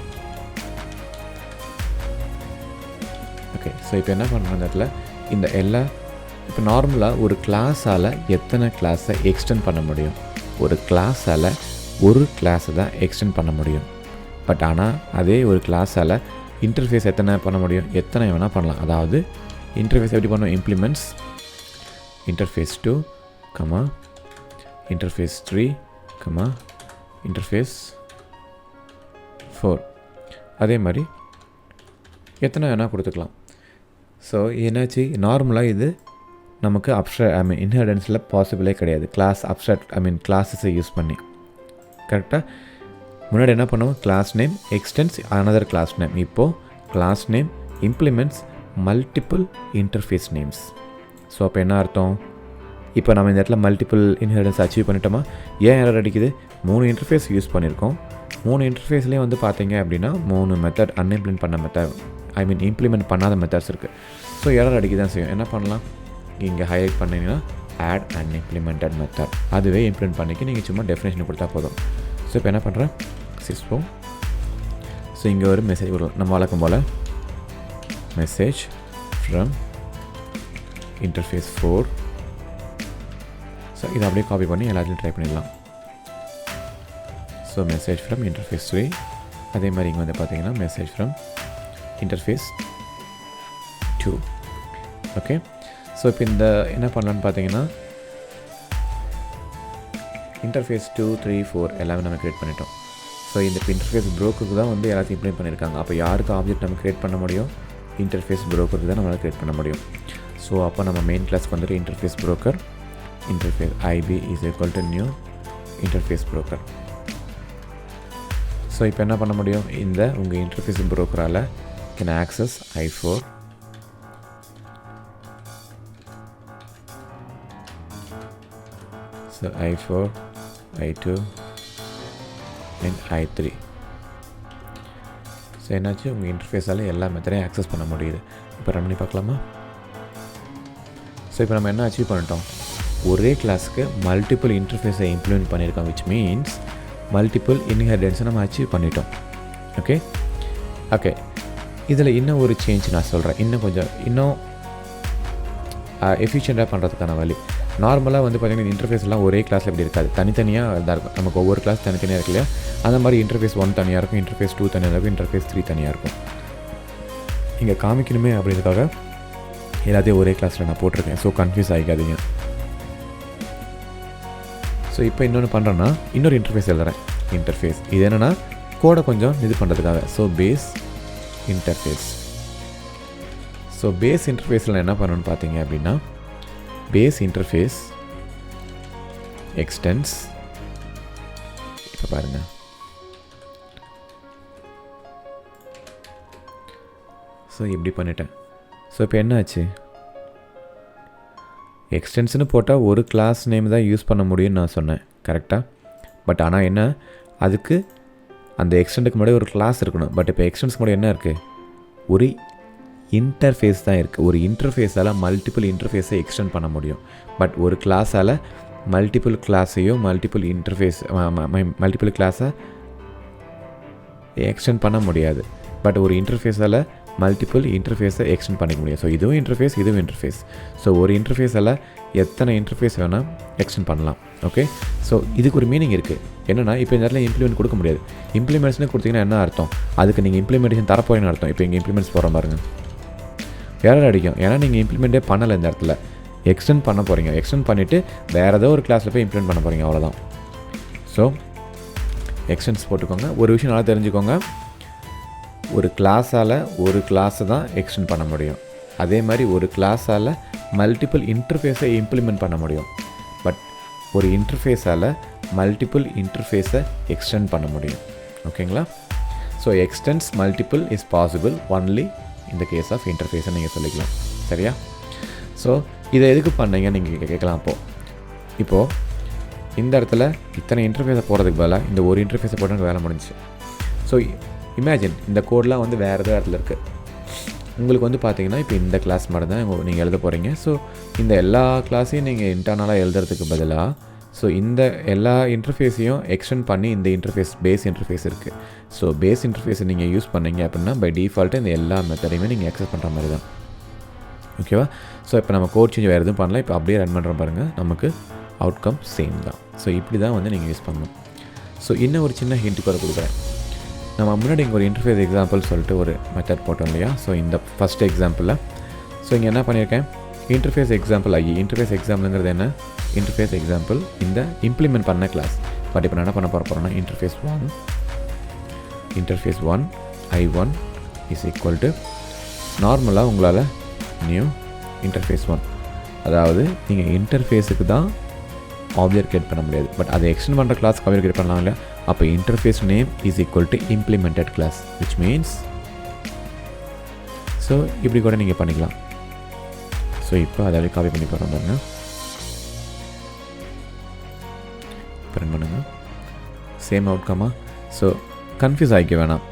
Okay, so இப்போ என்ன பண்ணுறேன் இந்த இடத்துல இந்த எல்லா இப்போ நார்மலாக ஒரு கிளாஸால் எத்தனை கிளாஸை எக்ஸ்டெண்ட் பண்ண முடியும்? ஒரு கிளாஸால் ஒரு கிளாஸை தான் எக்ஸ்டெண்ட் பண்ண முடியும். பட் ஆனால் அதே ஒரு கிளாஸால் இன்டர்ஃபேஸ் எத்தனை பண்ண முடியும்? எத்தனை வேணால் பண்ணலாம். அதாவது இன்டர்ஃபேஸ் எப்படி பண்ணுவோம்? Implements interface 2, interface 3, interface 4. அதே மாதிரி எத்தனை வேணால் கொடுத்துக்கலாம். ஸோ என்னாச்சு, நார்மலாக இது நமக்கு இன்ஹெரிடன்ஸில் பாசிபிளே கிடையாது. கிளாஸஸை யூஸ் பண்ணி கரெக்டாக முன்னாடி என்ன பண்ணுவோம்? Class name extends another class name. இப்போது class name implements multiple interface names. So அப்போ என்ன அர்த்தம்? இப்போ நம்ம இந்த இடத்துல மல்டிபிள் இன்ஹெரிடன்ஸ் அச்சீவ் பண்ணிட்டோமா? ஏன் எரர் அடிக்குது? 3 இன்டர்ஃபேஸ் யூஸ் பண்ணியிருக்கோம். 3 இன்டர்ஃபேஸ்லேயே வந்து பார்த்தீங்க அப்படின்னா 3 மெத்தட் அன்இம்ப்ளிமெண்ட் பண்ண மெத்தட் இம்ப்ளிமெண்ட் பண்ணாத மெத்தட்ஸ் இருக்குது. ஸோ எரர் அடிக்க தான் செய்யும். என்ன பண்ணலாம்? இங்கே ஹைலைட் பண்ணிங்கன்னா ஆட் அன்இம்ப்ளிமெண்டட் மெத்தட், அதுவே இம்ப்ளிமெண்ட் பண்ணிக்க நீங்கள் சும்மா டெஃபினேஷன் கொடுத்தா போதும். ஸோ இப்போ என்ன பண்ணுறேன்? சிஸ்டம். ஸோ இங்கே ஒரு மெசேஜ் வரும் நம்ம வழக்கம் போல், மெசேஜ் ஃப்ரம் இன்டர்ஃபேஸ் 4. ஸோ இதை அப்படியே காப்பி பண்ணி எல்லாத்தையும் ட்ரை பண்ணிடலாம். So message from interface 3. அதே மாதிரி இங்கே வந்து பார்த்தீங்கன்னா message from interface 2. Okay, so இப்போ இந்த என்ன பண்ணலான்னு பார்த்தீங்கன்னா இன்டர்ஃபேஸ் 2, 3, 4 எல்லாமே நம்ம க்ரியேட் பண்ணிட்டோம். ஸோ இந்த இன்டர்ஃபேஸ் ப்ரோக்கருக்கு தான் வந்து எல்லாத்தையும் இம்ப்ளிமெண்ட் பண்ணியிருக்காங்க. அப்போ யாருக்கு ஆப்ஜெக்ட் நம்ம க்ரியேட் பண்ண முடியும்? இன்டர்ஃபேஸ் ப்ரோக்கருக்கு தான் நம்மளால் க்ரியேட் பண்ண முடியும். ஸோ அப்போ நம்ம மெயின் கிளாஸ்க்கு வந்துட்டு interface broker interface IB is equal to new interface broker. So இப்போ என்ன பண்ண முடியும்? இந்த உங்கள் இன்டர்ஃபேஸ் ப்ரோக்கரால் can access I4, so I4, I2 and I3. So என்னாச்சு? உங்கள் இன்டர்ஃபேஸால் எல்லா மெத்தடையும் ஆக்சஸ் பண்ண முடியுது. இப்போ ரன் பண்ணி பார்க்கலாமா? ஸோ இப்போ நம்ம என்ன அச்சீவ் பண்ணிட்டோம்? ஒரே கிளாஸுக்கு மல்டிபிள் இன்டர்ஃபேஸை இம்ப்ளிமெண்ட் பண்ணியிருக்கோம், விச் மீன்ஸ் மல்டிபிள் இன்ஹெரிடன்ஸை நம்ம அச்சீவ் பண்ணிட்டோம். ஓகே ஓகே இதில் இன்னும் ஒரு சேஞ்ச் நான் சொல்கிறேன். இன்னும் எஃபிஷியண்ட்டாக பண்ணுறதுக்கான வழி. நார்மலாக வந்து பார்த்திங்கன்னா இன்டர்ஃபேஸ்லாம் ஒரே கிளாஸில் இப்படி இருக்காது, தனித்தனியாக இதாக இருக்கும். நமக்கு ஒவ்வொரு கிளாஸ் தனித்தனியாக இருக்கு இல்லையா? அந்த மாதிரி இன்டர்ஃபேஸ் 1 தனியாக இருக்கும், இன்டர்ஃபேஸ் 2 தனியாக இருக்கும், இன்டர்ஃபேஸ் 3 தனியாக இருக்கும். இங்கே காமிக்கணுமே அப்படின்றதுக்காக எல்லாத்தையும் ஒரே கிளாஸில் நான் போட்டிருக்கேன். So confuse ஆகிக்காதீங்க. ஸோ இப்போ இன்னொன்று பண்ணுறேன்னா இன்னொரு இன்டர்ஃபேஸ் எழுதுறேன். இன்டர்ஃபேஸ் இது என்னென்னா கோடை கொஞ்சம் இது பண்ணுறதுக்காக. So base interface. So base இன்டர்ஃபேஸில் என்ன பண்ணணும்னு பார்த்தீங்க அப்படின்னா பேஸ் இன்டர்ஃபேஸ் எக்ஸ்டென்ஸ். இப்போ பாருங்கள், ஸோ இப்படி பண்ணிட்டேன். ஸோ இப்போ என்ன ஆச்சு? எக்ஸ்டென்ஷனு போட்டால் ஒரு கிளாஸ் நேம் தான் யூஸ் பண்ண முடியும்னு நான் சொன்னேன், கரெக்டாக? பட் ஆனால் என்ன, அதுக்கு அந்த எக்ஸ்டெண்டுக்கு முன்னாடி ஒரு கிளாஸ் இருக்கணும். பட் இப்போ எக்ஸ்டென்ஸ்க்கு முன்னாடி என்ன இருக்குது? ஒரு இன்டர்ஃபேஸ் தான் இருக்குது. ஒரு இன்டர்ஃபேஸால் மல்டிபிள் இன்டர்ஃபேஸை எக்ஸ்டெண்ட் பண்ண முடியும். பட் ஒரு கிளாஸால் மல்டிபிள் கிளாஸையும் மல்டிபிள் கிளாஸை எக்ஸ்டெண்ட் பண்ண முடியாது. பட் ஒரு இன்டர்ஃபேஸால் மல்டிபிள் இன்டர்ஃபேஸை எக்ஸ்டெண்ட் பண்ணிக்க முடியும். ஸோ இதுவும் இன்டர்ஃபேஸ், இதுவும் இன்டர்ஃபேஸ். ஸோ ஒரு இன்டர்ஃபேஸால் எத்தனை இன்டர்ஃபேஸ் வேணால் எக்ஸ்டெண்ட் பண்ணலாம். ஓகே, ஸோ இதுக்கு ஒரு மீனிங் இருக்குது. என்னென்னா இப்போ இந்த இடத்துல இம்ப்ளிமெண்ட் கொடுக்க முடியாது. இம்ப்ளிமெண்ட்ஸ்னு கொடுத்தீங்கன்னா என்ன அர்த்தம்? அதுக்கு நீங்கள் இம்ப்ளிமெண்டேஷன் தரப்போறீங்கன்னு அர்த்தம். இப்போ இங்கே இம்ப்ளிமெண்ட்ஸ் போகிற பாருங்க, எரர் அடிக்கும். ஏன்னா நீங்கள் இம்ப்ளிமெண்ட்டே பண்ணலை, இந்த இடத்துல எக்ஸ்டெண்ட் பண்ண போகிறீங்க. எக்ஸ்டெண்ட் பண்ணிவிட்டு வேறு ஏதோ ஒரு கிளாஸில் போய் இம்ப்ளிமெண்ட் பண்ண போகிறீங்க, அவ்வளோதான். ஸோ எக்ஸ்டென்ஸ் போட்டுக்கோங்க. ஒரு விஷயம் நல்லா தெரிஞ்சுக்கோங்க, ஒரு கிளாஸால் ஒரு கிளாஸை தான் எக்ஸ்டெண்ட் பண்ண முடியும். அதே மாதிரி ஒரு கிளாஸால் மல்டிபிள் இன்டர்ஃபேஸை இம்ப்ளிமெண்ட் பண்ண முடியும். பட் ஒரு இன்டர்ஃபேஸால் மல்டிபிள் இன்டர்ஃபேஸை எக்ஸ்டெண்ட் பண்ண முடியும். ஓகேங்களா? So extends multiple is possible only இந்த கேஸ் ஆஃப் இன்டர்ஃபேஸை நீங்கள் சொல்லிக்கலாம். சரியா? ஸோ இதை எதுக்கு பண்ணீங்க நீங்கள் கேட்கலாம். இப்போது இந்த இடத்துல இத்தனை இன்டர்ஃபேஸை போகிறதுக்கு பதிலாக இந்த ஒரு இன்டர்ஃபேஸை போட்டு வேலை முடிஞ்சிச்சு. ஸோ இமேஜின் இந்த கோடெலாம் வந்து வேறு ஏதோ இடத்துல இருக்குது. உங்களுக்கு வந்து பார்த்தீங்கன்னா இப்போ இந்த கிளாஸ் மட்டும் தான் நீங்கள் எழுத போகிறீங்க. ஸோ இந்த எல்லா கிளாஸையும் நீங்கள் இன்டர்னலாக எழுதுறதுக்கு பதிலாக ஸோ இந்த எல்லா இன்டர்ஃபேஸையும் எக்ஸ்டெண்ட் பண்ணி இந்த இன்டர்ஃபேஸ் பேஸ் இன்டர்ஃபேஸ் இருக்குது. ஸோ பேஸ் இன்டர்ஃபேஸை நீங்கள் யூஸ் பண்ணீங்க அப்படின்னா பை டிஃபால்ட்டு இந்த எல்லா மெத்தடையுமே நீங்கள் ஆக்சஸ் பண்ணுற மாதிரி தான். ஓகேவா? ஸோ இப்போ நம்ம கோட் சேஞ்ச் வேறு எதுவும் பண்ணலாம். இப்போ அப்படியே ரன் பண்ணுற பாருங்கள், நமக்கு அவுட்கம் சேம் தான். ஸோ இப்படி தான் வந்து நீங்கள் யூஸ் பண்ணணும். ஸோ இன்னும் ஒரு சின்ன ஹிண்ட் கூட கொடுக்குறேன். நம்ம முன்னாடி இங்கே ஒரு இன்டர்ஃபேஸ் எக்ஸாம்பிள் சொல்லிட்டு ஒரு மெத்தட் போட்டோம் இல்லையா? ஸோ இந்த ஃபஸ்ட் எக்ஸாம்பிளில் ஸோ இங்கே என்ன பண்ணியிருக்கேன்? இன்டர்ஃபேஸ் எக்ஸாம்பிள் இன்டர்ஃபேஸ் எக்ஸாம்பிளுங்கிறது என்ன? இன்டர்ஃபேஸ் எக்ஸாம்பிள் இந்த இம்ப்ளிமெண்ட் பண்ண கிளாஸ். பட் இப்போ நான் என்ன பண்ண போகிறோன்னா interface 1 I1 is equal to நார்மலாக உங்களால் நியூ இன்டர்ஃபேஸ் 1, அதாவது நீங்கள் இன்டர்ஃபேஸுக்கு தான் ஆப்ஜெக்ட் கிரியேட் பண்ண முடியாது. பட் அதை எக்ஸ்டெண்ட் பண்ணுற கிளாஸ்க்கு ஆப்ஜெக்ட் கிரியேட் பண்ணலாம் இல்லையா? அப்போ interface name is equal to implemented class, which means so இப்படி கூட நீங்கள் பண்ணிக்கலாம். ஸோ இப்போ அதை காப்பி பண்ணி போகிறோம் பாருங்க, பிரிண்ட் பண்ணுங்கள், சேம் அவுட்கமா. ஸோ கன்ஃபியூஸ் ஆகிக்க வேணாம்.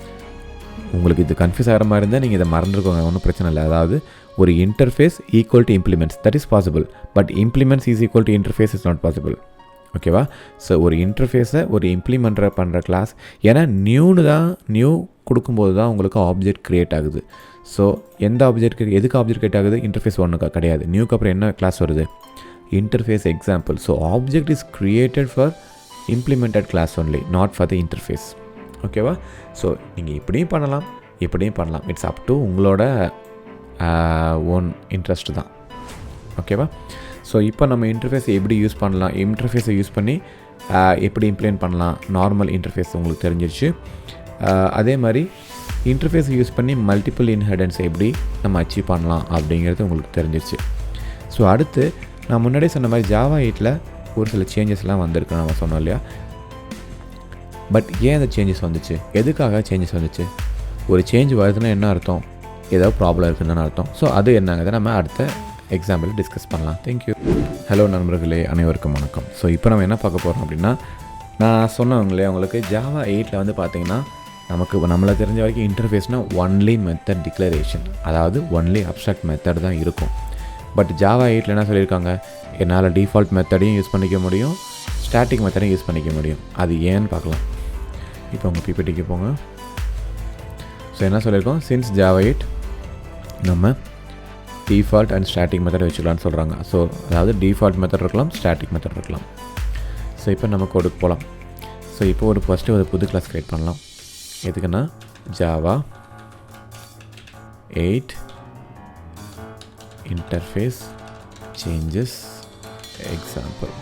உங்களுக்கு இது கன்ஃபியூஸ் ஆகிற மாதிரி இருந்தால் நீங்கள் இதை மறந்துருக்கோங்க, ஒன்றும் பிரச்சனை இல்லை. அதாவது ஒரு interface equal to implements, that is possible. But implements is equal to interface is not possible. ஓகேவா? ஸோ ஒரு இன்டர்ஃபேஸை ஒரு இம்ப்ளிமெண்ட் பண்ணுற கிளாஸ், ஏன்னா நியூ கொடுக்கும்போது தான் உங்களுக்கு ஆப்ஜெக்ட் க்ரியேட் ஆகுது. ஸோ எந்த ஆப்ஜெக்ட் எதுக்கு ஆப்ஜெக்ட் க்ரியேட் ஆகுது? இன்டர்ஃபேஸ் 1க்கு கிடையாது. நியூக்கு அப்புறம் என்ன கிளாஸ் வருது? Interface example. So object is created for implemented class only, not for the interface. ஓகேவா? ஸோ நீங்கள் இப்படியும் பண்ணலாம், இப்படியும் பண்ணலாம். இட்ஸ் அப் டு உங்களோட ஓன் இன்ட்ரெஸ்ட் தான். ஓகேவா? ஸோ இப்போ நம்ம இன்டர்ஃபேஸை எப்படி யூஸ் பண்ணலாம், இன்டர்ஃபேஸை யூஸ் பண்ணி எப்படி இம்ப்ளிமெண்ட் பண்ணலாம், நார்மல் இன்டர்ஃபேஸ் உங்களுக்கு தெரிஞ்சிருச்சு. அதே மாதிரி இன்டர்ஃபேஸை யூஸ் பண்ணி மல்டிபிள் இன்ஹெரிடன்ஸ் எப்படி நம்ம அச்சீவ் பண்ணலாம் அப்படிங்கிறது உங்களுக்கு தெரிஞ்சிருச்சு. ஸோ அடுத்து நான் முன்னாடியே சொன்ன மாதிரி ஜாவா 8ல் ஒரு சில சேஞ்சஸ்லாம் வந்திருக்கு நம்ம சொன்னோம் இல்லையா. பட் ஏன் அந்த சேஞ்சஸ் வந்துச்சு, எதுக்காக சேஞ்சஸ் வந்துச்சு? ஒரு சேஞ்ச் வருதுன்னா என்ன அர்த்தம், ஏதாவது ப்ராப்ளம் இருக்குதுன்னு அர்த்தம். ஸோ அது என்னங்கிறத நம்ம அடுத்த எக்ஸாம்பிள் டிஸ்கஸ் பண்ணலாம். தேங்க்யூ. ஹலோ நண்பர்களே, அனைவருக்கும் வணக்கம். ஸோ இப்போ நம்ம என்ன பார்க்க போகிறோம் அப்படின்னா, நான் சொன்னவங்களே உங்களுக்கு ஜாவா 8ல் வந்து பார்த்திங்கன்னா நம்மளை தெரிஞ்ச வரைக்கும் இன்டர்ஃபேஸ்னால் ஒன்லி மெத்தட் டிக்ளரேஷன், அதாவது ஒன்லி அப்ஸ்ட்ராக்ட் மெத்தட் தான் இருக்கும். பட் ஜாவா 8ல் என்ன சொல்லியிருக்காங்க, என்னால் டிஃபால்ட் மெத்தடையும் யூஸ் பண்ணிக்க முடியும், ஸ்டாட்டிக் மெத்தடையும் யூஸ் பண்ணிக்க முடியும். அது ஏன்னு பார்க்கலாம். இப்போ உங்கள் பிபிடிக்கு போங்க. ஸோ என்ன சொல்லியிருக்கோம், சின்ஸ் ஜாவா 8 நம்ம டிஃபால்ட் அண்ட் ஸ்டாட்டிக் மெத்தட் வச்சுக்கலான்னு சொல்கிறாங்க. ஸோ அதாவது டிஃபால்ட் மெத்தட் இருக்கலாம், ஸ்டாட்டிக் மெத்தட் இருக்கலாம். ஸோ இப்போ நம்ம கோடுக்கு போகலாம். ஸோ இப்போ ஃபஸ்ட்டு ஒரு புது கிளாஸ் க்ரியேட் பண்ணலாம். எதுக்குன்னா Java 8 interface changes example.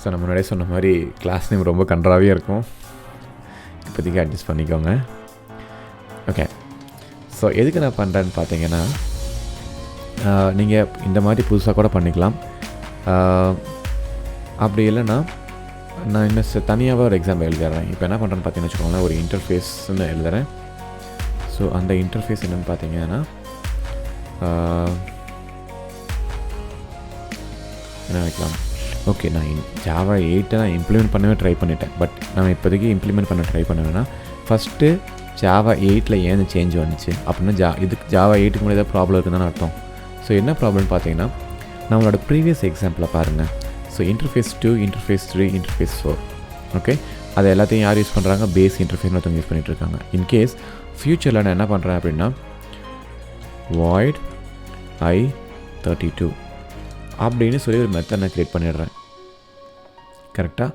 So நம்ம முன்னாடியே சொன்ன மாதிரி கிளாஸ் நேம் ரொம்ப கன்றாவே இருக்கும், இப்போதைக்கு அட்ஜஸ்ட் பண்ணிக்கோங்க. ஓகே. ஸோ எதுக்கு நான் பண்ணுறேன்னு பார்த்தீங்கன்னா, நீங்கள் இந்த மாதிரி புதுசாக கூட பண்ணிக்கலாம். அப்படி இல்லைன்னா நான் இன்னும் தனியாகவே ஒரு எக்ஸாம்பிள் எழுதுறேன். இப்போ என்ன பண்ணுறேன்னு பார்த்தீங்கன்னு வச்சுக்கோங்களேன், ஒரு இன்டர்ஃபேஸ்ன்னு எழுதுகிறேன். ஸோ அந்த இன்டர்ஃபேஸ் என்னென்னு பார்த்தீங்கன்னா என்ன வைக்கலாம். ஓகே, நான் ஜாவா 8 நான் இம்ப்ளிமெண்ட் பண்ணவே ட்ரை பண்ணிட்டேன். பட் நான் இப்போதைக்கு இம்ப்ளிமெண்ட் பண்ண ட்ரை பண்ணுவேன்னா, ஃபஸ்ட்டு ஜாவா 8ல் ஏன் சேஞ்ச் வந்துச்சு அப்படின்னா, இதுக்கு ஜாவா 8க்கு முன்னாடி ஏதாவது ப்ராப்ளம் இருக்குதுன்னு அர்த்தம். ஸோ என்ன ப்ராப்ளம்னு பார்த்தீங்கன்னா, நம்மளோட ப்ரீவியஸ் எக்ஸாம்பிளை பாருங்கள். So interface 2, interface 3, interface 4. Okay, அது எல்லாத்தையும் யார் யூஸ் பண்ணுறாங்க, பேஸ் இன்டர்ஃபேஸ் ஒருத்தவங்க யூஸ் பண்ணிகிட்டு இருக்காங்க. இன்கேஸ் ஃப்யூச்சரில் நான் என்ன பண்ணுறேன் அப்படின்னா, வாய்ட் i32 அப்படின்னு சொல்லி ஒரு மெத்தட் நான் க்ரியேட் பண்ணிடுறேன். கரெக்டாக?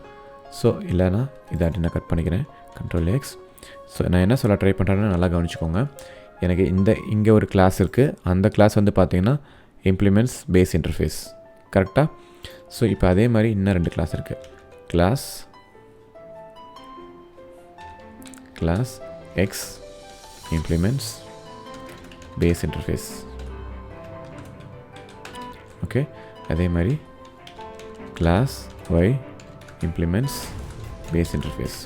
ஸோ இல்லைனா இதாட்டி நான் கட் பண்ணிக்கிறேன், Ctrl+X. ஸோ நான் என்ன சொல்ல ட்ரை பண்ணுறேன்னு நல்லா கவனிச்சுக்கோங்க. எனக்கு இங்கே ஒரு கிளாஸ் இருக்குது, அந்த கிளாஸ் வந்து பார்த்திங்கன்னா இம்ப்ளிமெண்ட்ஸ் பேஸ் இன்டர்ஃபேஸ். கரெக்டாக? ஸோ இப்போ அதே மாதிரி இன்னும் 2 கிளாஸ் இருக்குது. Class X implements base interface. Okay, அதே மாதிரி class Y implements base interface.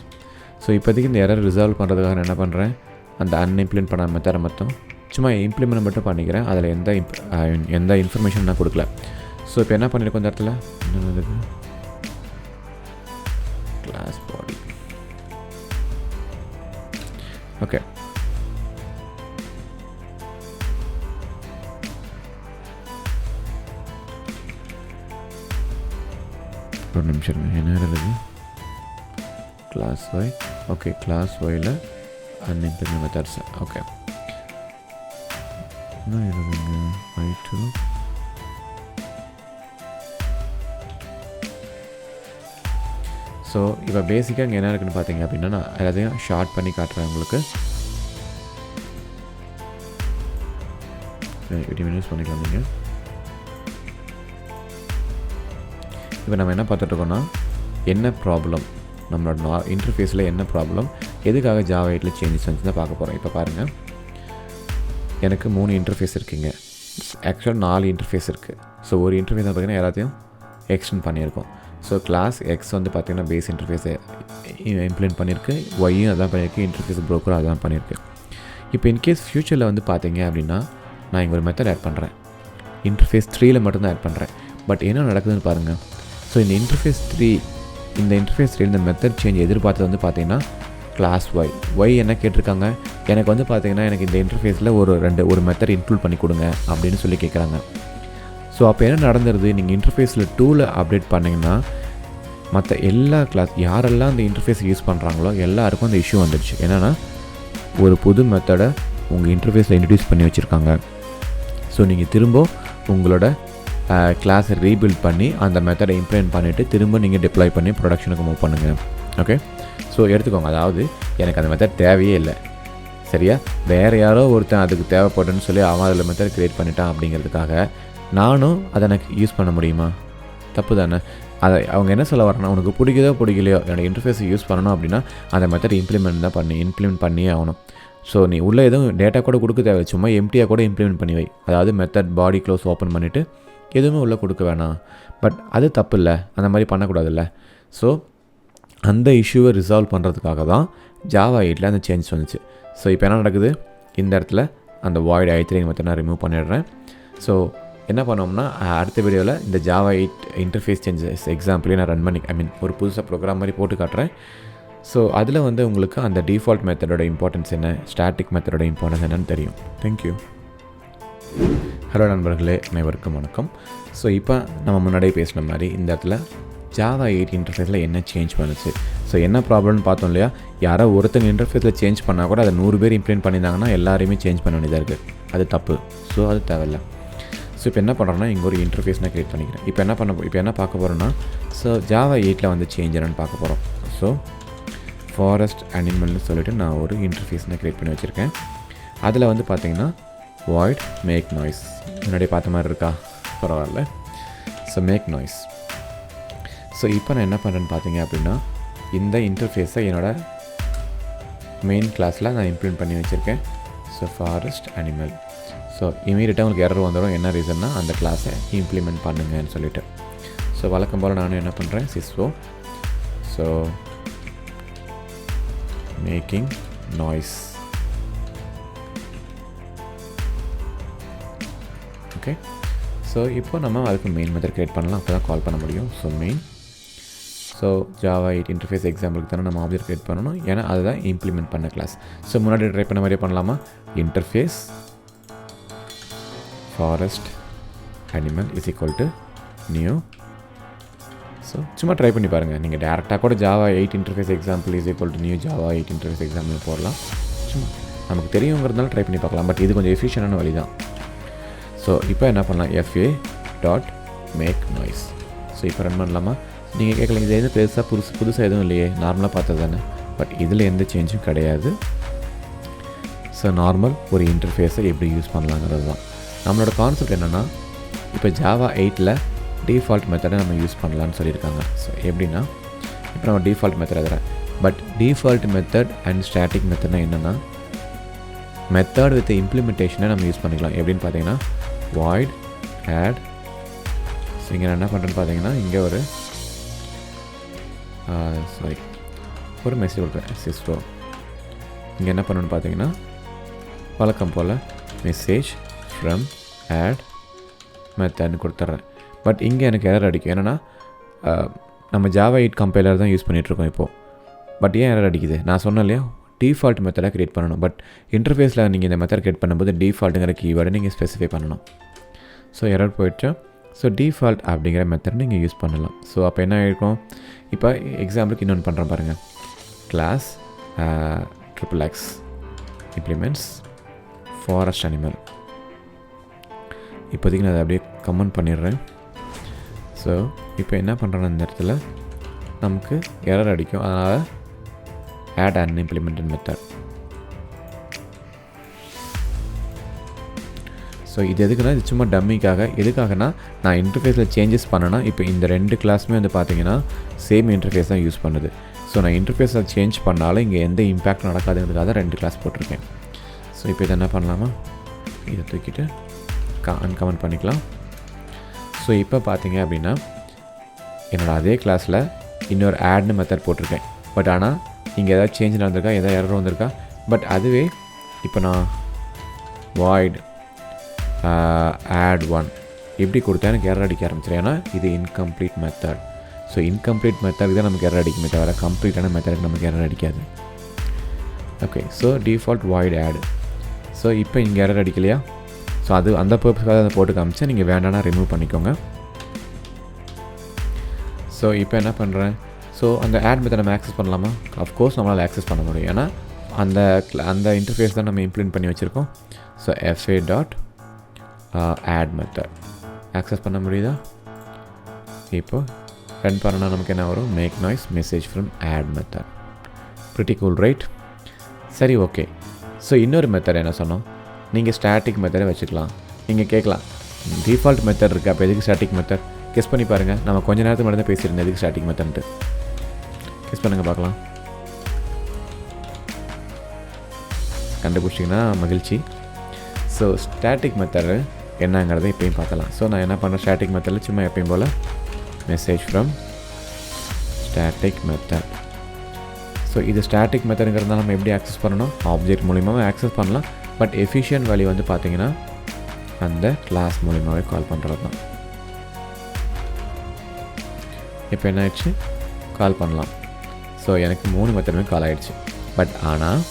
So இப்போதைக்கு இந்த எரர் ரிசால்வ் பண்ணுறதுக்காக நான் என்ன பண்ணுறேன், அந்த அன்இம்ப்ளிமெண்ட் பண்ண மெத்தடை மட்டும் சும்மா இம்ப்ளிமெண்ட் மட்டும் பண்ணிக்கிறேன். அதில் எந்த இன்ஃபர்மேஷன் நான் கொடுக்கல. ஸோ இப்போ என்ன பண்ணியிருக்கோம், இந்த இடத்துல என்ன கிளாஸ் பாடி. ஓகே, ஒரு நிமிஷம் என்ன இருக்குது, கிளாஸ் ஒய். ஓகே, கிளாஸ் ஒயில் அன்இம்ப்ளிமெண்ட் மெத்தட்ஸ். ஓகே, என்ன எழுதுங்க, i2. ஸோ இப்போ பேசிக்காக இங்கே என்ன இருக்குன்னு பார்த்தீங்க அப்படின்னா, நான் எல்லாத்தையும் ஷார்ட் பண்ணி காட்டுறேன் உங்களுக்கு. யூஸ் பண்ணிக்கலாம் நீங்கள். இப்போ நம்ம என்ன பார்த்துட்ருக்கோன்னா, என்ன ப்ராப்ளம் நம்மளோட இன்டர்ஃபேஸில் என்ன ப்ராப்ளம், எதுக்காக ஜாவா 8ல் சேஞ்சஸ் வந்து தான் பார்க்க போகிறோம். இப்போ பாருங்கள், எனக்கு 3 இன்டர்ஃபேஸ் இருக்குங்க. ஆக்சுவலாக 4 இன்டர்ஃபேஸ் இருக்குது. ஸோ ஒரு இன்டர்ஃபேஸ் பார்த்திங்கன்னா எல்லாத்தையும் எக்ஸ்டெண்ட் பண்ணியிருக்கோம். ஸோ கிளாஸ் எக்ஸ் வந்து பார்த்திங்கன்னா பேஸ் இன்டர்ஃபேஸை இம்ப்ளிமெண்ட் பண்ணியிருக்கு, ஒய்யும் அதான் பண்ணியிருக்கு, இன்டர்ஃபேஸ் ப்ரோக்கரும் அதான் பண்ணியிருக்கு. இப்போ இன்கேஸ் ஃப்யூச்சரில் வந்து பார்த்தீங்க அப்படின்னா, நான் இங்கே ஒரு மெத்தட் ஆட் பண்ணுறேன், இன்டர்ஃபேஸ் 3ல் மட்டும்தான் ஆட் பண்ணுறேன். பட் என்ன நடக்குதுன்னு பாருங்கள். ஸோ இந்த இன்டர்ஃபேஸ் 3 இந்த மெத்தட் சேஞ்ச் எதிர்பார்த்தது வந்து பார்த்திங்கன்னா கிளாஸ் ஒய் என்ன கேட்டிருக்காங்க, எனக்கு வந்து பார்த்திங்கன்னா எனக்கு இந்த இன்டர்ஃபேஸில் ஒரு மெத்தட் இன்க்ளூட் பண்ணி கொடுங்க அப்படின்னு சொல்லி கேட்குறாங்க. ஸோ அப்போ என்ன நடந்துருது, நீங்கள் இன்டர்ஃபேஸில் 2ல் அப்டேட் பண்ணிங்கன்னா மற்ற எல்லா கிளாஸ் யாரெல்லாம் அந்த இன்டர்ஃபேஸ் யூஸ் பண்ணுறாங்களோ எல்லாருக்கும் அந்த இஷ்யூ வந்துடுச்சு. என்னென்னா, ஒரு புது மெத்தடை உங்கள் இன்டர்ஃபேஸில் இன்ட்ரடியூஸ் பண்ணி வச்சுருக்காங்க. ஸோ நீங்கள் திரும்ப உங்களோட கிளாஸை ரீபில்ட் பண்ணி அந்த மெத்தடை இம்ப்ளிமெண்ட் பண்ணிவிட்டு திரும்ப நீங்கள் டிப்ளாய் பண்ணி ப்ரொடக்ஷனுக்கு மூவ் பண்ணுங்கள். ஓகே, ஸோ எடுத்துக்கோங்க. அதாவது எனக்கு அந்த மெத்தட் தேவையே இல்லை, சரியா? வேறு யாரோ ஒருத்தன் அதுக்கு தேவைப்படுன்னு சொல்லி அவன் அதில் மெத்தட் க்ரியேட் பண்ணிட்டான் அப்படிங்கிறதுக்காக நானும் அதை எனக்கு யூஸ் பண்ண முடியுமா? தப்பு தானே. அதை அவங்க என்ன சொல்ல வரேன்னா, உனக்கு பிடிக்குதோ பிடிக்கலையோ என்னோடய இன்டர்ஃபேஸை யூஸ் பண்ணணும் அப்படின்னா அந்த மெத்தட் இம்ப்ளிமெண்ட் பண்ணியே ஆகணும். ஸோ நீ உள்ளே எதுவும் டேட்டா கூட கொடுக்க தேவை, சும்மா எம்டியாக கூட இம்ப்ளிமெண்ட் பண்ணி வை. அதாவது மெத்தட் பாடி க்ளோஸ் ஓப்பன் பண்ணிவிட்டு எதுவுமே உள்ளே கொடுக்க வேணாம். பட் அது தப்பு இல்லை, அந்த மாதிரி பண்ணக்கூடாதுல்ல. ஸோ அந்த இஷ்யூவை ரிசால்வ் பண்ணுறதுக்காக தான் ஜாவா 8 அந்த சேஞ்ச் வந்துச்சு. ஸோ இப்போ என்ன நடக்குது, இந்த இடத்துல அந்த வாய்ட் i3 மெத்தட் நான் ரிமூவ் பண்ணிடுறேன். ஸோ என்ன பண்ணோம்னா அடுத்த வீடியோவில் இந்த ஜாவா 8 இன்டர்ஃபேஸ் சேஞ்சஸ் எக்ஸாம்பிளே நான் ரன் பண்ணி ஒரு புதுசாக ப்ரோக்ராம் மாதிரி போட்டு காட்டுறேன். ஸோ அதில் வந்து உங்களுக்கு அந்த டிஃபால்ட் மெத்தடோட இம்பார்ட்டன்ஸ் என்ன, ஸ்டாட்டிக் மெத்தடோட இம்பார்ட்டன்ஸ் என்னன்னு தெரியும். தேங்க்யூ. ஹலோ நண்பர்களே, அனைவருக்கும் வணக்கம். ஸோ இப்போ நம்ம முன்னாடியே பேசின மாதிரி இந்த இடத்துல ஜாவா 8 இன்டர்ஃபேஸில் என்ன சேஞ்ச் பண்ணுச்சு, ஸோ என்ன ப்ராப்ளம்னு பார்த்தோம் இல்லையா? யாரோ ஒருத்தங்க இன்டர்ஃபேஸில் சேஞ்ச் பண்ணால் கூட அதை 100 பேர் இம்ப்ளிமெண்ட் பண்ணியிருந்தாங்கன்னா எல்லாரையுமே சேஞ்ச் பண்ண வேண்டியதாக இருக்குது. அது தப்பு. ஸோ அது தேவையில்லை. ஸோ இப்போ என்ன பண்ணுறோன்னா இங்கே ஒரு இன்டர்ஃபேஸ் நான் க்ரியேட் பண்ணிக்கிறேன். இப்போ என்ன பார்க்க போகிறோன்னா, ஸோ ஜாவா 8 வந்து சேஞ்ச் என்னன்னு பார்க்க போகிறோம். ஸோ ஃபாரஸ்ட் அனிமல்னு சொல்லிட்டு நான் ஒரு இன்டர்ஃபேஸ் நான் க்ரியேட் பண்ணி வச்சுருக்கேன். அதில் வந்து பார்த்தீங்கன்னா வாய்ட் மேக் நாய்ஸ் முன்னாடி பார்த்த மாதிரி இருக்கா? பரவாயில்ல. So make noise. ஸோ இப்போ நான் என்ன பண்ணுறேன்னு பார்த்தீங்க அப்படின்னா, இந்த இன்டர்ஃபேஸை என்னோடய மெயின் கிளாஸில் நான் இம்ப்ளிமெண்ட் பண்ணி வச்சுருக்கேன். So forest animal. ஸோ இமீடியட்டாக உங்களுக்கு எரர் வந்துடும். என்ன ரீசன்னா அந்த கிளாஸை இம்ப்ளிமெண்ட் பண்ணுங்கன்னு சொல்லிவிட்டு. ஸோ வழக்கம் போல் நானும் என்ன பண்ணுறேன், சிஸ்வோ so making noise. Okay, so இப்போ நம்ம அதுக்கு மெயின் மெத்தட் க்ரியேட் பண்ணலாம், அப்போ தான் கால் பண்ண முடியும். So main. So Java 8 interface எக்ஸாம்பிளுக்கு தானே நம்ம ஆப்ஜெக்ட் க்ரியேட் பண்ணணும், ஏன்னா அதுதான் இம்ப்ளிமெண்ட் பண்ண கிளாஸ். ஸோ முன்னாடி ட்ரை பண்ண மாதிரியே பண்ணலாமா? Interface forest animal is equal to new. So சும்மா ட்ரை பண்ணி பாருங்கள். நீங்கள் டேரெக்டாக கூட Java 8 interface example is equal to new Java 8 interface example போடலாம். சும்மா நமக்கு தெரியுங்கிறதுனால ட்ரை பண்ணி பார்க்கலாம். பட் இது கொஞ்சம் எஃபிஷியண்டான வழி தான். ஸோ இப்போ என்ன பண்ணலாம், fa.make noise. ஸோ இப்போ ரன் பண்ணலாமா? நீங்கள் கேட்கலாம், இது எதுவும் புதுசாக எதுவும் இல்லையே, நார்மலாக பார்த்தது தானே. பட் இதில் எந்த சேஞ்சும் கிடையாது. ஸோ நார்மல் ஒரு இன்டர்ஃபேஸை எப்படி யூஸ் பண்ணலாங்கிறது தான் நம்மளோட கான்செப்ட். என்னென்னா, இப்போ ஜாவா 8 டிஃபால்ட் மெத்தடை நம்ம யூஸ் பண்ணலான்னு சொல்லியிருக்காங்க. ஸோ எப்படின்னா, இப்போ நம்ம டிஃபால்ட் மெத்தட் எழுதுறேன். But default method and static மெத்தட்னா என்னென்னா, மெத்தட் வித் இம்ப்ளிமெண்டேஷனை நம்ம யூஸ் பண்ணிக்கலாம். எப்படின்னு பார்த்தீங்கன்னா, வாய்ட் ஆட். ஸோ இங்கே நான் என்ன பண்ணுறேன்னு பார்த்தீங்கன்னா, இங்கே ஒரு மெசேஜ் கொடுக்குறேன், சிஸ்டோ. இங்கே என்ன பண்ணணுன்னு பார்த்தீங்கன்னா, வழக்கம் போல் மெசேஜ் ஃப்ரம் ஆட் மெத்தட்னு கொடுத்துட்றேன். பட் இங்கே எனக்கு எரர் அடிக்கும். என்னென்னா, நம்ம ஜாவா 8 கம்பைலர் தான் யூஸ் பண்ணிகிட்ருக்கோம் இப்போது. பட் ஏன் எரர் அடிக்குது? நான் சொன்னேன் இல்லையா, டிஃபால்ட் மெத்தடாக க்ரியேட் பண்ணணும். பட் இன்டர்ஃபேஸில் நீங்கள் இந்த மெத்தட் க்ரியேட் பண்ணும்போது டிஃபால்ட்டுங்கிற கீவேர்டை நீங்கள் ஸ்பெசிஃபை பண்ணணும். ஸோ எரர் போயிடுச்சு. ஸோ டிஃபால்ட் அப்படிங்கிற மெத்தட் நீங்கள் யூஸ் பண்ணலாம். ஸோ அப்போ என்ன ஆகிருக்கும், இப்போ எக்ஸாம்பிளுக்கு இன்னொன்று பண்ணுறேன் பாருங்கள். Class XXX implements forest animal. இப்போதைக்கு நான் அதை அப்படியே கமெண்ட் பண்ணிடுறேன். ஸோ இப்போ என்ன பண்ணுறேன்னா, இந்த இடத்துல நமக்கு எரர் அடிக்கும். அதனால் add an implemented method. So இது எதுக்குன்னா, இது சும்மா டம்மிக்காக. எதுக்காகனா, நான் இன்டர்ஃபேஸில் சேஞ்சஸ் பண்ணேன்னா, இப்போ இந்த 2 கிளாஸுமே வந்து பார்த்தீங்கன்னா சேம் இன்டர்ஃபேஸ் தான் யூஸ் பண்ணுது. ஸோ நான் இன்டர்ஃபேஸை சேஞ்ச் பண்ணாலும் இங்கே எந்த இம்பேக்ட் நடக்காதுங்கிறதுக்காக 2 கிளாஸ் போட்டிருக்கேன். ஸோ இப்போ இதை என்ன பண்ணலாமா, இதை தூக்கிட்டு அன்கமெண்ட் பண்ணிக்கலாம். ஸோ இப்போ பார்த்தீங்க அப்படின்னா, என்னோடய அதே கிளாஸில் இன்னொரு ஆட்னு மெத்தட் போட்டிருக்கேன். பட் ஆனால் இங்கே எதாவது சேஞ்ச் நடந்திருக்கா, எதாவது எரர் வந்திருக்கா? பட் அதுவே இப்போ நான் வாய்ட் ஆட் 1 எப்படி கொடுத்தா எனக்கு எரர் அடிக்க ஆரம்பிச்சிடும். ஏன்னா இது இன்கம்ப்ளீட் மெத்தட். ஸோ இன்கம்ப்ளீட் மெத்தடுக்கு தான் நமக்கு எரர் அடிக்குமே தவிர கம்ப்ளீட்டான மெத்தடுக்கு நமக்கு எரர் அடிக்காது. Okay, so default void add. So இப்போ இங்கே எரர் அடிக்கலையா? ஸோ அது அந்த பர்பஸ்க்காக அதை போட்டு காமிச்சா, நீங்கள் வேண்டாம்னா ரிமூவ் பண்ணிக்கோங்க. ஸோ இப்போ என்ன பண்ணுறேன், ஸோ அந்த ஆட் மெத்தட் நம்ம ஆக்சஸ் பண்ணலாமா? அஃப்கோர்ஸ் நம்மளால் ஆக்சஸ் பண்ண முடியும். ஏன்னா அந்த இன்டர்ஃபேஸ் தான் நம்ம இம்ப்ளிமெண்ட் பண்ணி வச்சுருக்கோம். So fa.add method. ஆக்சஸ் பண்ண முடியுதா? இப்போ ரன் பண்ணால் நமக்கு என்ன வரும்? Make noise message from add method. Pretty cool right? சரி, ஓகே. ஸோ இன்னொரு மெத்தட் என்ன சொன்னோம்? நீங்கள் ஸ்டாட்டிக் மெத்தடை வச்சுக்கலாம். நீங்கள் கேட்கலாம், டிஃபால்ட் மெத்தட் இருக்குது, அப்போ எதுக்கு ஸ்டாட்டிக் மெத்தட்? கெஸ் பண்ணி பாருங்கள். நம்ம கொஞ்ச நேரத்துக்கு மட்டும் தான் பேசியிருந்தேன் எதுக்கு ஸ்டாட்டிக் மெத்தட்ன்ட்டு. கெஸ் பண்ணுங்கள் பார்க்கலாம். கண்டுபிடிச்சிங்கன்னா மகிழ்ச்சி. ஸோ ஸ்டாட்டிக் மெத்தடு என்னங்கிறத இப்போயும் பார்த்தலாம். ஸோ நான் என்ன பண்ணுறேன், ஸ்டாட்டிக் மெத்தடில் சும்மா எப்பயும் போல் message from static method. So இது ஸ்டாட்டிக் மெத்தடுங்கிறதுனால நம்ம எப்படி ஆக்சஸ் பண்ணணும்? ஆப்ஜெக்ட் மூலிமாவே ஆக்சஸ் பண்ணலாம். பட் எஃபிஷியன்ட் வேல்யூ வந்து பார்த்திங்கன்னா அந்த கிளாஸ் மூலிமாவே கால் பண்ணுறது தான். இப்போ என்ன ஆயிடுச்சு? கால் பண்ணலாம். ஸோ எனக்கு 3 மெத்தடுமே கால் ஆகிடுச்சு. பட் ஆனால்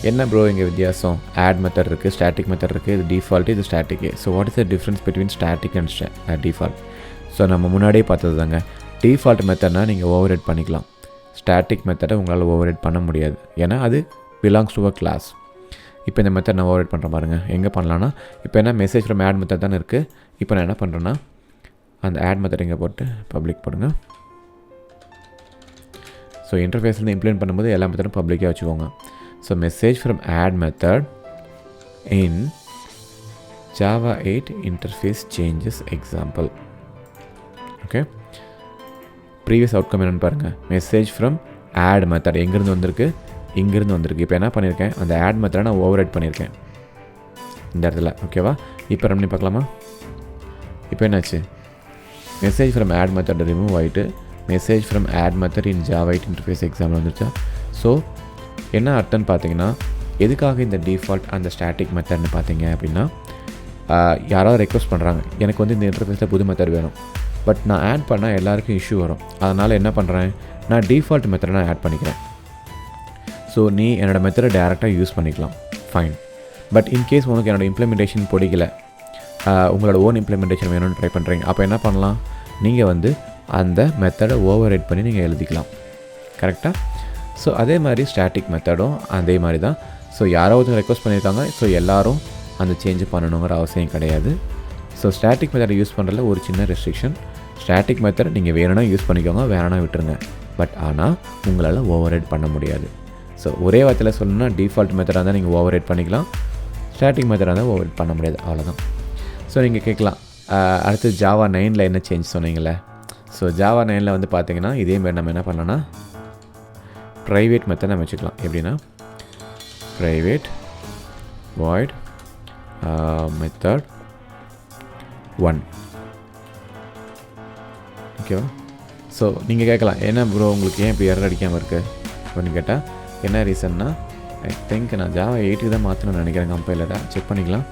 என்ன ப்ரோ இங்கே வித்தியாசம்? ஆட் மெத்தட் இருக்குது, ஸ்டாட்டிக் மெத்தட் இருக்குது, இது டிஃபால்ட்டு, இது static. So what is the difference between static and default? So நம்ம முன்னாடியே பார்த்தது தாங்க. டிஃபால்ட் மெத்தட்னா நீங்கள் ஓவர் ரைட் பண்ணிக்கலாம். ஸ்டாட்டிக் மெத்தடை உங்களால் ஓவர் ரைட் பண்ண முடியாது, ஏன்னா அது பிலாங்ஸ் டு அ கிளாஸ். இப்போ இந்த மெத்தட் நான் ஓவர் ரைட் பண்ணுற பாருங்கள். எங்கே பண்ணலான்னா, இப்போ என்ன மெசேஜ் ஃப்ரம் ஆட் மெத்தட் தானே இருக்குது. இப்போ நான் என்ன பண்ணுறேன்னா, அந்த ஆட் மெத்தட் இங்கே போட்டு பப்ளிக் போடுங்க. ஸோ இன்டர்ஃபேஸ்லேருந்து இம்ப்ளிமெண்ட் பண்ணும்போது எல்லா மெத்தடும் பப்ளிக்காக வச்சுக்கோங்க. So message from add method in Java 8 interface changes example. Okay, previous outcome என்னென்னு பாருங்கள். மெசேஜ் ஃப்ரம் ஆட் மெத்தட் எங்கேருந்து வந்திருக்கு? இங்கேருந்து வந்திருக்கு. இப்போ என்ன பண்ணியிருக்கேன், அந்த ஆட் மெத்தடை நான் ஓவர் ரைட் பண்ணியிருக்கேன் இந்த இடத்துல. ஓகேவா? இப்போ ரன் பண்ணி பார்க்கலாமா? இப்போ என்னாச்சு? Message from add method remove ஆகிட்டு message from add method in Java 8 interface example வந்துருச்சா? ஸோ என்ன அர்த்தம்னு பார்த்தீங்கன்னா, எதுக்காக இந்த டிஃபால்ட் அந்த ஸ்டாட்டிக் மெத்தட்னு பார்த்தீங்க அப்படின்னா, யாராவது ரெக்வஸ்ட் பண்ணுறாங்க, எனக்கு வந்து இந்த இன்டர்ஃபேஸில் புது மெத்தட் வேணும், பட் நான் ஆட் பண்ணால் எல்லாருக்கும் இஷ்யூ வரும். அதனால் என்ன பண்ணுறேன், நான் டிஃபால்ட் மெத்தடை நான் ஆட் பண்ணிக்கிறேன். ஸோ நீ என்னோடய மெத்தடை டேரெக்டாக யூஸ் பண்ணிக்கலாம், ஃபைன். பட் இன்கேஸ் உனக்கு என்னோடய இம்ப்ளிமெண்டேஷன் பிடிக்கல, உங்களோட ஓன் இம்ப்ளிமெண்டேஷன் வேணும்னு ட்ரை பண்ணுறீங்க, அப்போ என்ன பண்ணலாம், நீங்கள் வந்து அந்த மெத்தடை ஓவர் ரைட் பண்ணி நீங்கள் எழுதிக்கலாம். கரெக்டாக? ஸோ அதே மாதிரி ஸ்டாட்டிக் மெத்தடும் அதே மாதிரி தான். ஸோ யாரோ ஒருத்தங்க ரெக்வஸ்ட் பண்ணியிருக்காங்க, ஸோ எல்லோரும் அந்த சேஞ்சு பண்ணணுங்கிற அவசியம் கிடையாது. ஸோ ஸ்டாட்டிக் மெத்தடை யூஸ் பண்ணுறதுல ஒரு சின்ன ரெஸ்ட்ரிக்ஷன். ஸ்டாட்டிக் மெத்தட் நீங்கள் வேணும்னா யூஸ் பண்ணிக்கோங்க, வேணும்னா விட்டுருங்க. பட் ஆனால் உங்களால் ஓவர் ரைட் பண்ண முடியாது. ஸோ ஒரே வார்த்தையில் சொல்லணும்னா, டிஃபால்ட் மெத்தடாக இருந்தால் நீங்கள் ஓவர் ரைட் பண்ணிக்கலாம், ஸ்டாட்டிக் மெத்தடாக இருந்தால் ஓவர் ரைட் பண்ண முடியாது, அவ்வளோதான். ஸோ நீங்கள் கேட்கலாம், அடுத்து Java 9 என்ன சேஞ்ச் சொன்னீங்களே? ஸோ Java 9 வந்து பார்த்தீங்கன்னா இதேமாதிரி நம்ம என்ன பண்ணோன்னா, ப்ரைவேட் மெத்தட் நம்ம வச்சுக்கலாம். எப்படின்னா, ப்ரைவேட் void method 1. ஓகேவா? ஸோ நீங்கள் கேட்கலாம், என்ன ப்ரோ உங்களுக்கு ஏன் இப்போ எரர் அடிக்காமல் இருக்குது அப்படின்னு கேட்டால், என்ன ரீசன்னா, ஐ திங்க் நான் Java 8 தான் மாற்றணும்னு நினைக்கிறேன் கம்பைலரை. செக் பண்ணிக்கலாம்.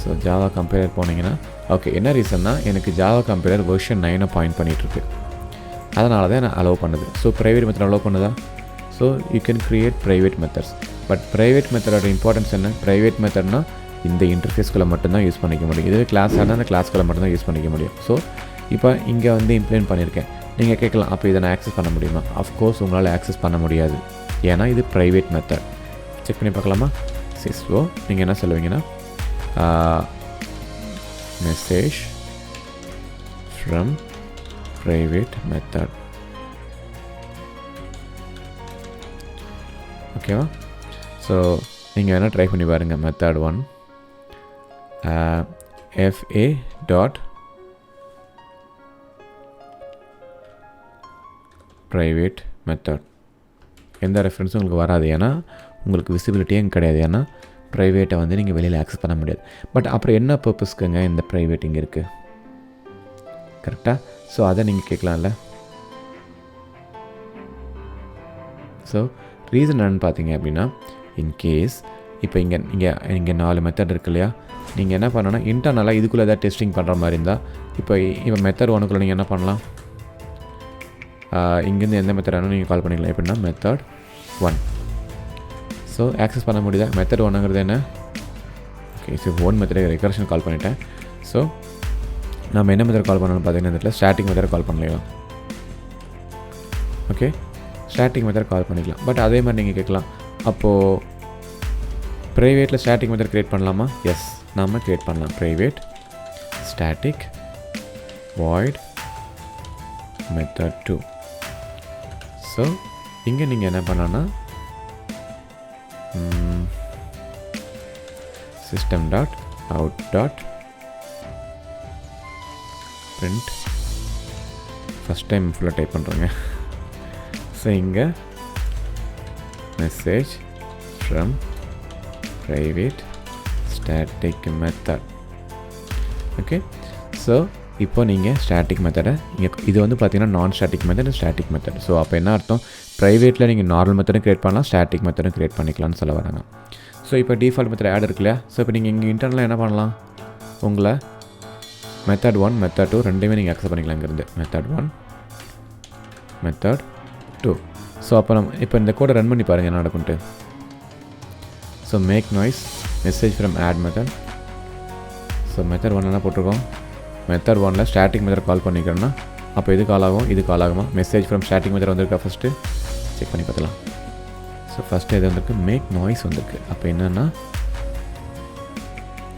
ஸோ Java கம்பைலர் போனீங்கன்னா, ஓகே, என்ன ரீசன்னா, எனக்கு Java கம்பைலர் வெர்ஷன் 9 பாயிண்ட் பண்ணிகிட்ருக்கு, அதனால தான் நான் அலோவ் பண்ணுது. ஸோ ப்ரைவேட் மெத்தட் அலோவ் பண்ணுதா? So you can create private methods. But private மெத்தடோட இம்பார்ட்டன்ஸ் என்ன? ப்ரைவேட் மெத்தட்னா இந்த இன்டர்ஃபேஸ்குள்ளே மட்டும்தான் யூஸ் பண்ணிக்க முடியும். இதுவே கிளாஸ் ஆனால் அந்த கிளாஸ்குள்ளே மட்டும்தான் யூஸ் பண்ணிக்க முடியும். ஸோ இப்போ இங்கே வந்து இம்ப்ளிமெண்ட் பண்ணியிருக்கேன். நீங்கள் கேட்கலாம், அப்போ இதை நான் ஆக்சஸ் பண்ண முடியுமா? அஃப்கோர்ஸ் உங்களால் ஆக்சஸ் பண்ண முடியாது, ஏன்னா இது ப்ரைவேட் மெத்தட். செக் பண்ணி பார்க்கலாமா? ஸோ நீங்கள் என்ன சொல்லுவீங்கன்னா, மெசேஜ் ஃப்ரம் ப்ரைவேட் மெத்தட். ஓகேவா? ஸோ நீங்கள் வேணால் ட்ரை பண்ணி பாருங்கள். Method 1 fa dot private method. எந்த ரெஃபரன்ஸும் உங்களுக்கு வராது, ஏன்னா உங்களுக்கு விசிபிலிட்டியும் கிடையாது, ஏன்னா ப்ரைவேட்டை வந்து நீங்கள் வெளியில் ஆக்சஸ் பண்ண முடியாது. பட் அப்புறம் என்ன பர்பஸ்க்குங்க இந்த ப்ரைவேட் இங்கே இருக்குது? கரெக்டாக? ஸோ அதை நீங்கள் கேட்கலாம்ல. ஸோ ரீசன் என்னென்னு பார்த்தீங்க அப்படின்னா, இன்கேஸ் இப்போ இங்கே 4 மெத்தட் இருக்கு இல்லையா, நீங்கள் என்ன பண்ணணும்னா, இன்டர்னலாக இதுக்குள்ளே எதாவது டெஸ்டிங் பண்ணுற மாதிரி இருந்தால், இப்போ மெத்தட் 1க்குள்ளே நீங்கள் என்ன பண்ணலாம், இங்கேருந்து எந்த மெத்தட் வேணும் நீங்கள் கால் பண்ணிக்கலாம். எப்படின்னா மெத்தட் 1. ஸோ ஆக்சஸ் பண்ண முடியுதா? மெத்தட் 1ங்கிறது என்ன? ஓகே, ஸோ ஓன் மெத்தடை ரெக்கர்ஷன் கால் பண்ணிட்டேன். ஸோ நம்ம என்ன மெத்தட் கால் பண்ணணும்னு பார்த்தீங்கன்னா, இந்த ஸ்டாட்டிக் மெத்தடை கால் பண்ணலாம். ஓகே, ஸ்டாட்டிக் மெத்தட் கால் பண்ணிக்கலாம். பட் அதே மாதிரி நீங்கள் கேட்கலாம், அப்போது ப்ரைவேட்டில் ஸ்டாட்டிக் மெத்தட் க்ரியேட் பண்ணலாமா? எஸ், நாம் க்ரியேட் பண்ணலாம். Private static void method2. So இங்கே நீங்கள் என்ன பண்ணணும்னா system dot out dot print first time ஃபுல்லாக டைப் பண்ணுறேங்க. ஸோ இங்கே message from private static method. Okay, so இப்போ நீங்கள் ஸ்டாட்டிக் மெத்தடை இங்கே இது வந்து பார்த்தீங்கன்னா நான் static method, static method. So அப்போ என்ன அர்த்தம், ப்ரைவேட்டில் நீங்கள் நார்மல் மெத்தடும் க்ரியேட் பண்ணலாம், ஸ்டாட்டிக் மெத்தடும் க்ரியேட் பண்ணிக்கலாம்னு சொல்ல வராங்க. ஸோ இப்போ டிஃபால்ட் மெத்தட் ஆட் இருக்கு இல்லையா. ஸோ இப்போ நீங்கள் இங்கே இன்டர்னலாக என்ன பண்ணலாம், உங்களை மெத்தட் 1 மெத்தட் 2 ரெண்டுமே நீங்கள் அக்செப்ட் பண்ணிக்கலாம். இங்கேருந்து மெத்தட் 1 மெத்தட் 2. ஸோ அப்போ இப்போ இந்த கோடை ரன் பண்ணி பாருங்கள் என்ன நடக்கும்ட்டு. So make noise message from add method. So method 1 என்ன போட்டிருக்கோம், மெத்தட் 1ல் ஸ்டாட்டிக் மெத்தட் கால் பண்ணிக்கிறோன்னா அப்போ இது கால் ஆகும், இது கால் ஆகுமா, மெசேஜ் ஃப்ரம் ஸ்டாட்டிக் மெத்தட் வந்திருக்கா ஃபஸ்ட்டு செக் பண்ணி பார்த்துலாம். ஸோ ஃபஸ்ட்டு எது வந்திருக்கு, மேக் நாய்ஸ் வந்திருக்கு. அப்போ என்னென்னா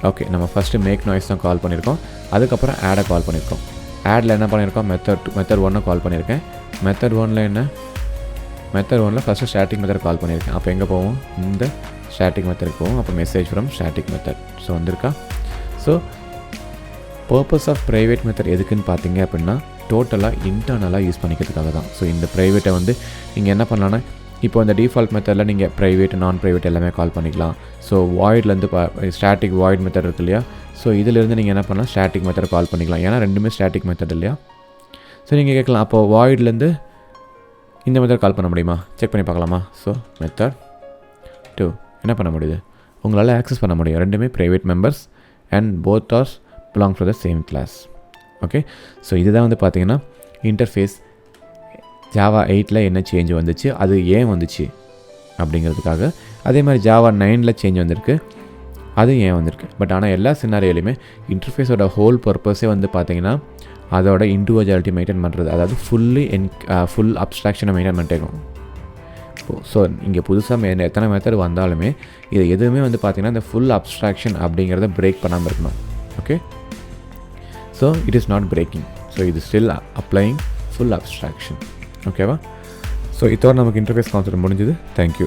ஓகே, நம்ம ஃபஸ்ட்டு மேக் நாய்ஸ் தான் கால் பண்ணியிருக்கோம், அதுக்கப்புறம் ஆடை கால் பண்ணியிருக்கோம். ஆடில் என்ன பண்ணியிருக்கோம், மெத்தட் 1 கால் பண்ணியிருக்கேன். மெத்தட் 1ல் என்ன, மெத்தட் 1ல் ஃபஸ்ட்டு ஸ்டாட்டிக் மெத்தட் கால் பண்ணியிருக்கேன். அப்போ எங்கே போவோம், இந்த ஸ்டாட்டிக் மெத்தடுக்கு போவோம். அப்போ message from static method. So வந்திருக்கா. So purpose of private method எதுக்குன்னு பார்த்தீங்க அப்படின்னா டோட்டலாக இன்டர்னலாக யூஸ் பண்ணிக்கிறதுக்காக தான். ஸோ இந்த ப்ரைவேட்டை வந்து நீங்கள் என்ன பண்ணலான்னா, இப்போ இந்த டிஃபால்ட் மெத்தடில் நீங்கள் ப்ரைவேட் நான் ப்ரைவேட் எல்லாமே கால் பண்ணிக்கலாம். ஸோ வாய்ட்லேருந்து ஸ்டாட்டிக் வாய்ட் மெத்தட் இருக்கு இல்லையா. ஸோ இதிலேருந்து நீங்கள் என்ன பண்ணலாம், ஸ்டாட்டிக் மெத்தட் கால் பண்ணிக்கலாம். ஏன்னா ரெண்டுமே ஸ்டாட்டிக் மெத்தட் இல்லையா. ஸோ நீங்கள் கேட்கலாம், அப்போது வாய்ட்லேருந்து இந்த மெத்தட் கால் பண்ண முடியுமா, செக் பண்ணி பார்க்கலாமா. ஸோ மெத்தட் 2 என்ன பண்ண முடியுது, உங்களால் ஆக்சஸ் பண்ண முடியும். ரெண்டுமே private members and both are belong to the same class. Okay, so இதுதான் வந்து பார்த்தீங்கன்னா இன்டர்ஃபேஸ் ஜாவா 8ல் என்ன சேஞ்ச் வந்துச்சு, அது ஏன் வந்துச்சு அப்படிங்கிறதுக்காக. அதே மாதிரி ஜாவா 9ல் சேஞ்ச் வந்திருக்கு, அது ஏன் வந்திருக்கு. பட் ஆனால் எல்லா சினாரியோலையுமே இன்டர்ஃபேஸோட ஹோல் பர்பஸே வந்து பார்த்தீங்கன்னா அதோட இண்டிவிஜுவாலிட்டி மெயின்டைன் பண்ணுறது, அதாவது ஃபுல் அப்ஸ்ட்ராக்ஷனை மெயின்டைன் பண்ணிட்டேக்கும். ஸோ இங்கே புதுசாக எத்தனை மெத்தட் வந்தாலுமே இது எதுவுமே வந்து பார்த்திங்கன்னா இந்த ஃபுல் அப்ஸ்ட்ராக்ஷன் அப்படிங்கிறத பிரேக் பண்ணாமல் இருக்கணும். Okay, so it is not breaking. So இது ஸ்டில் அப்ளைங் ஃபுல் அப்ஸ்ட்ராக்ஷன். ஓகேவா. ஸோ இதோட நமக்கு இன்டர்ஃபேஸ் கான்செப்ட் முடிஞ்சுது. தேங்க்யூ.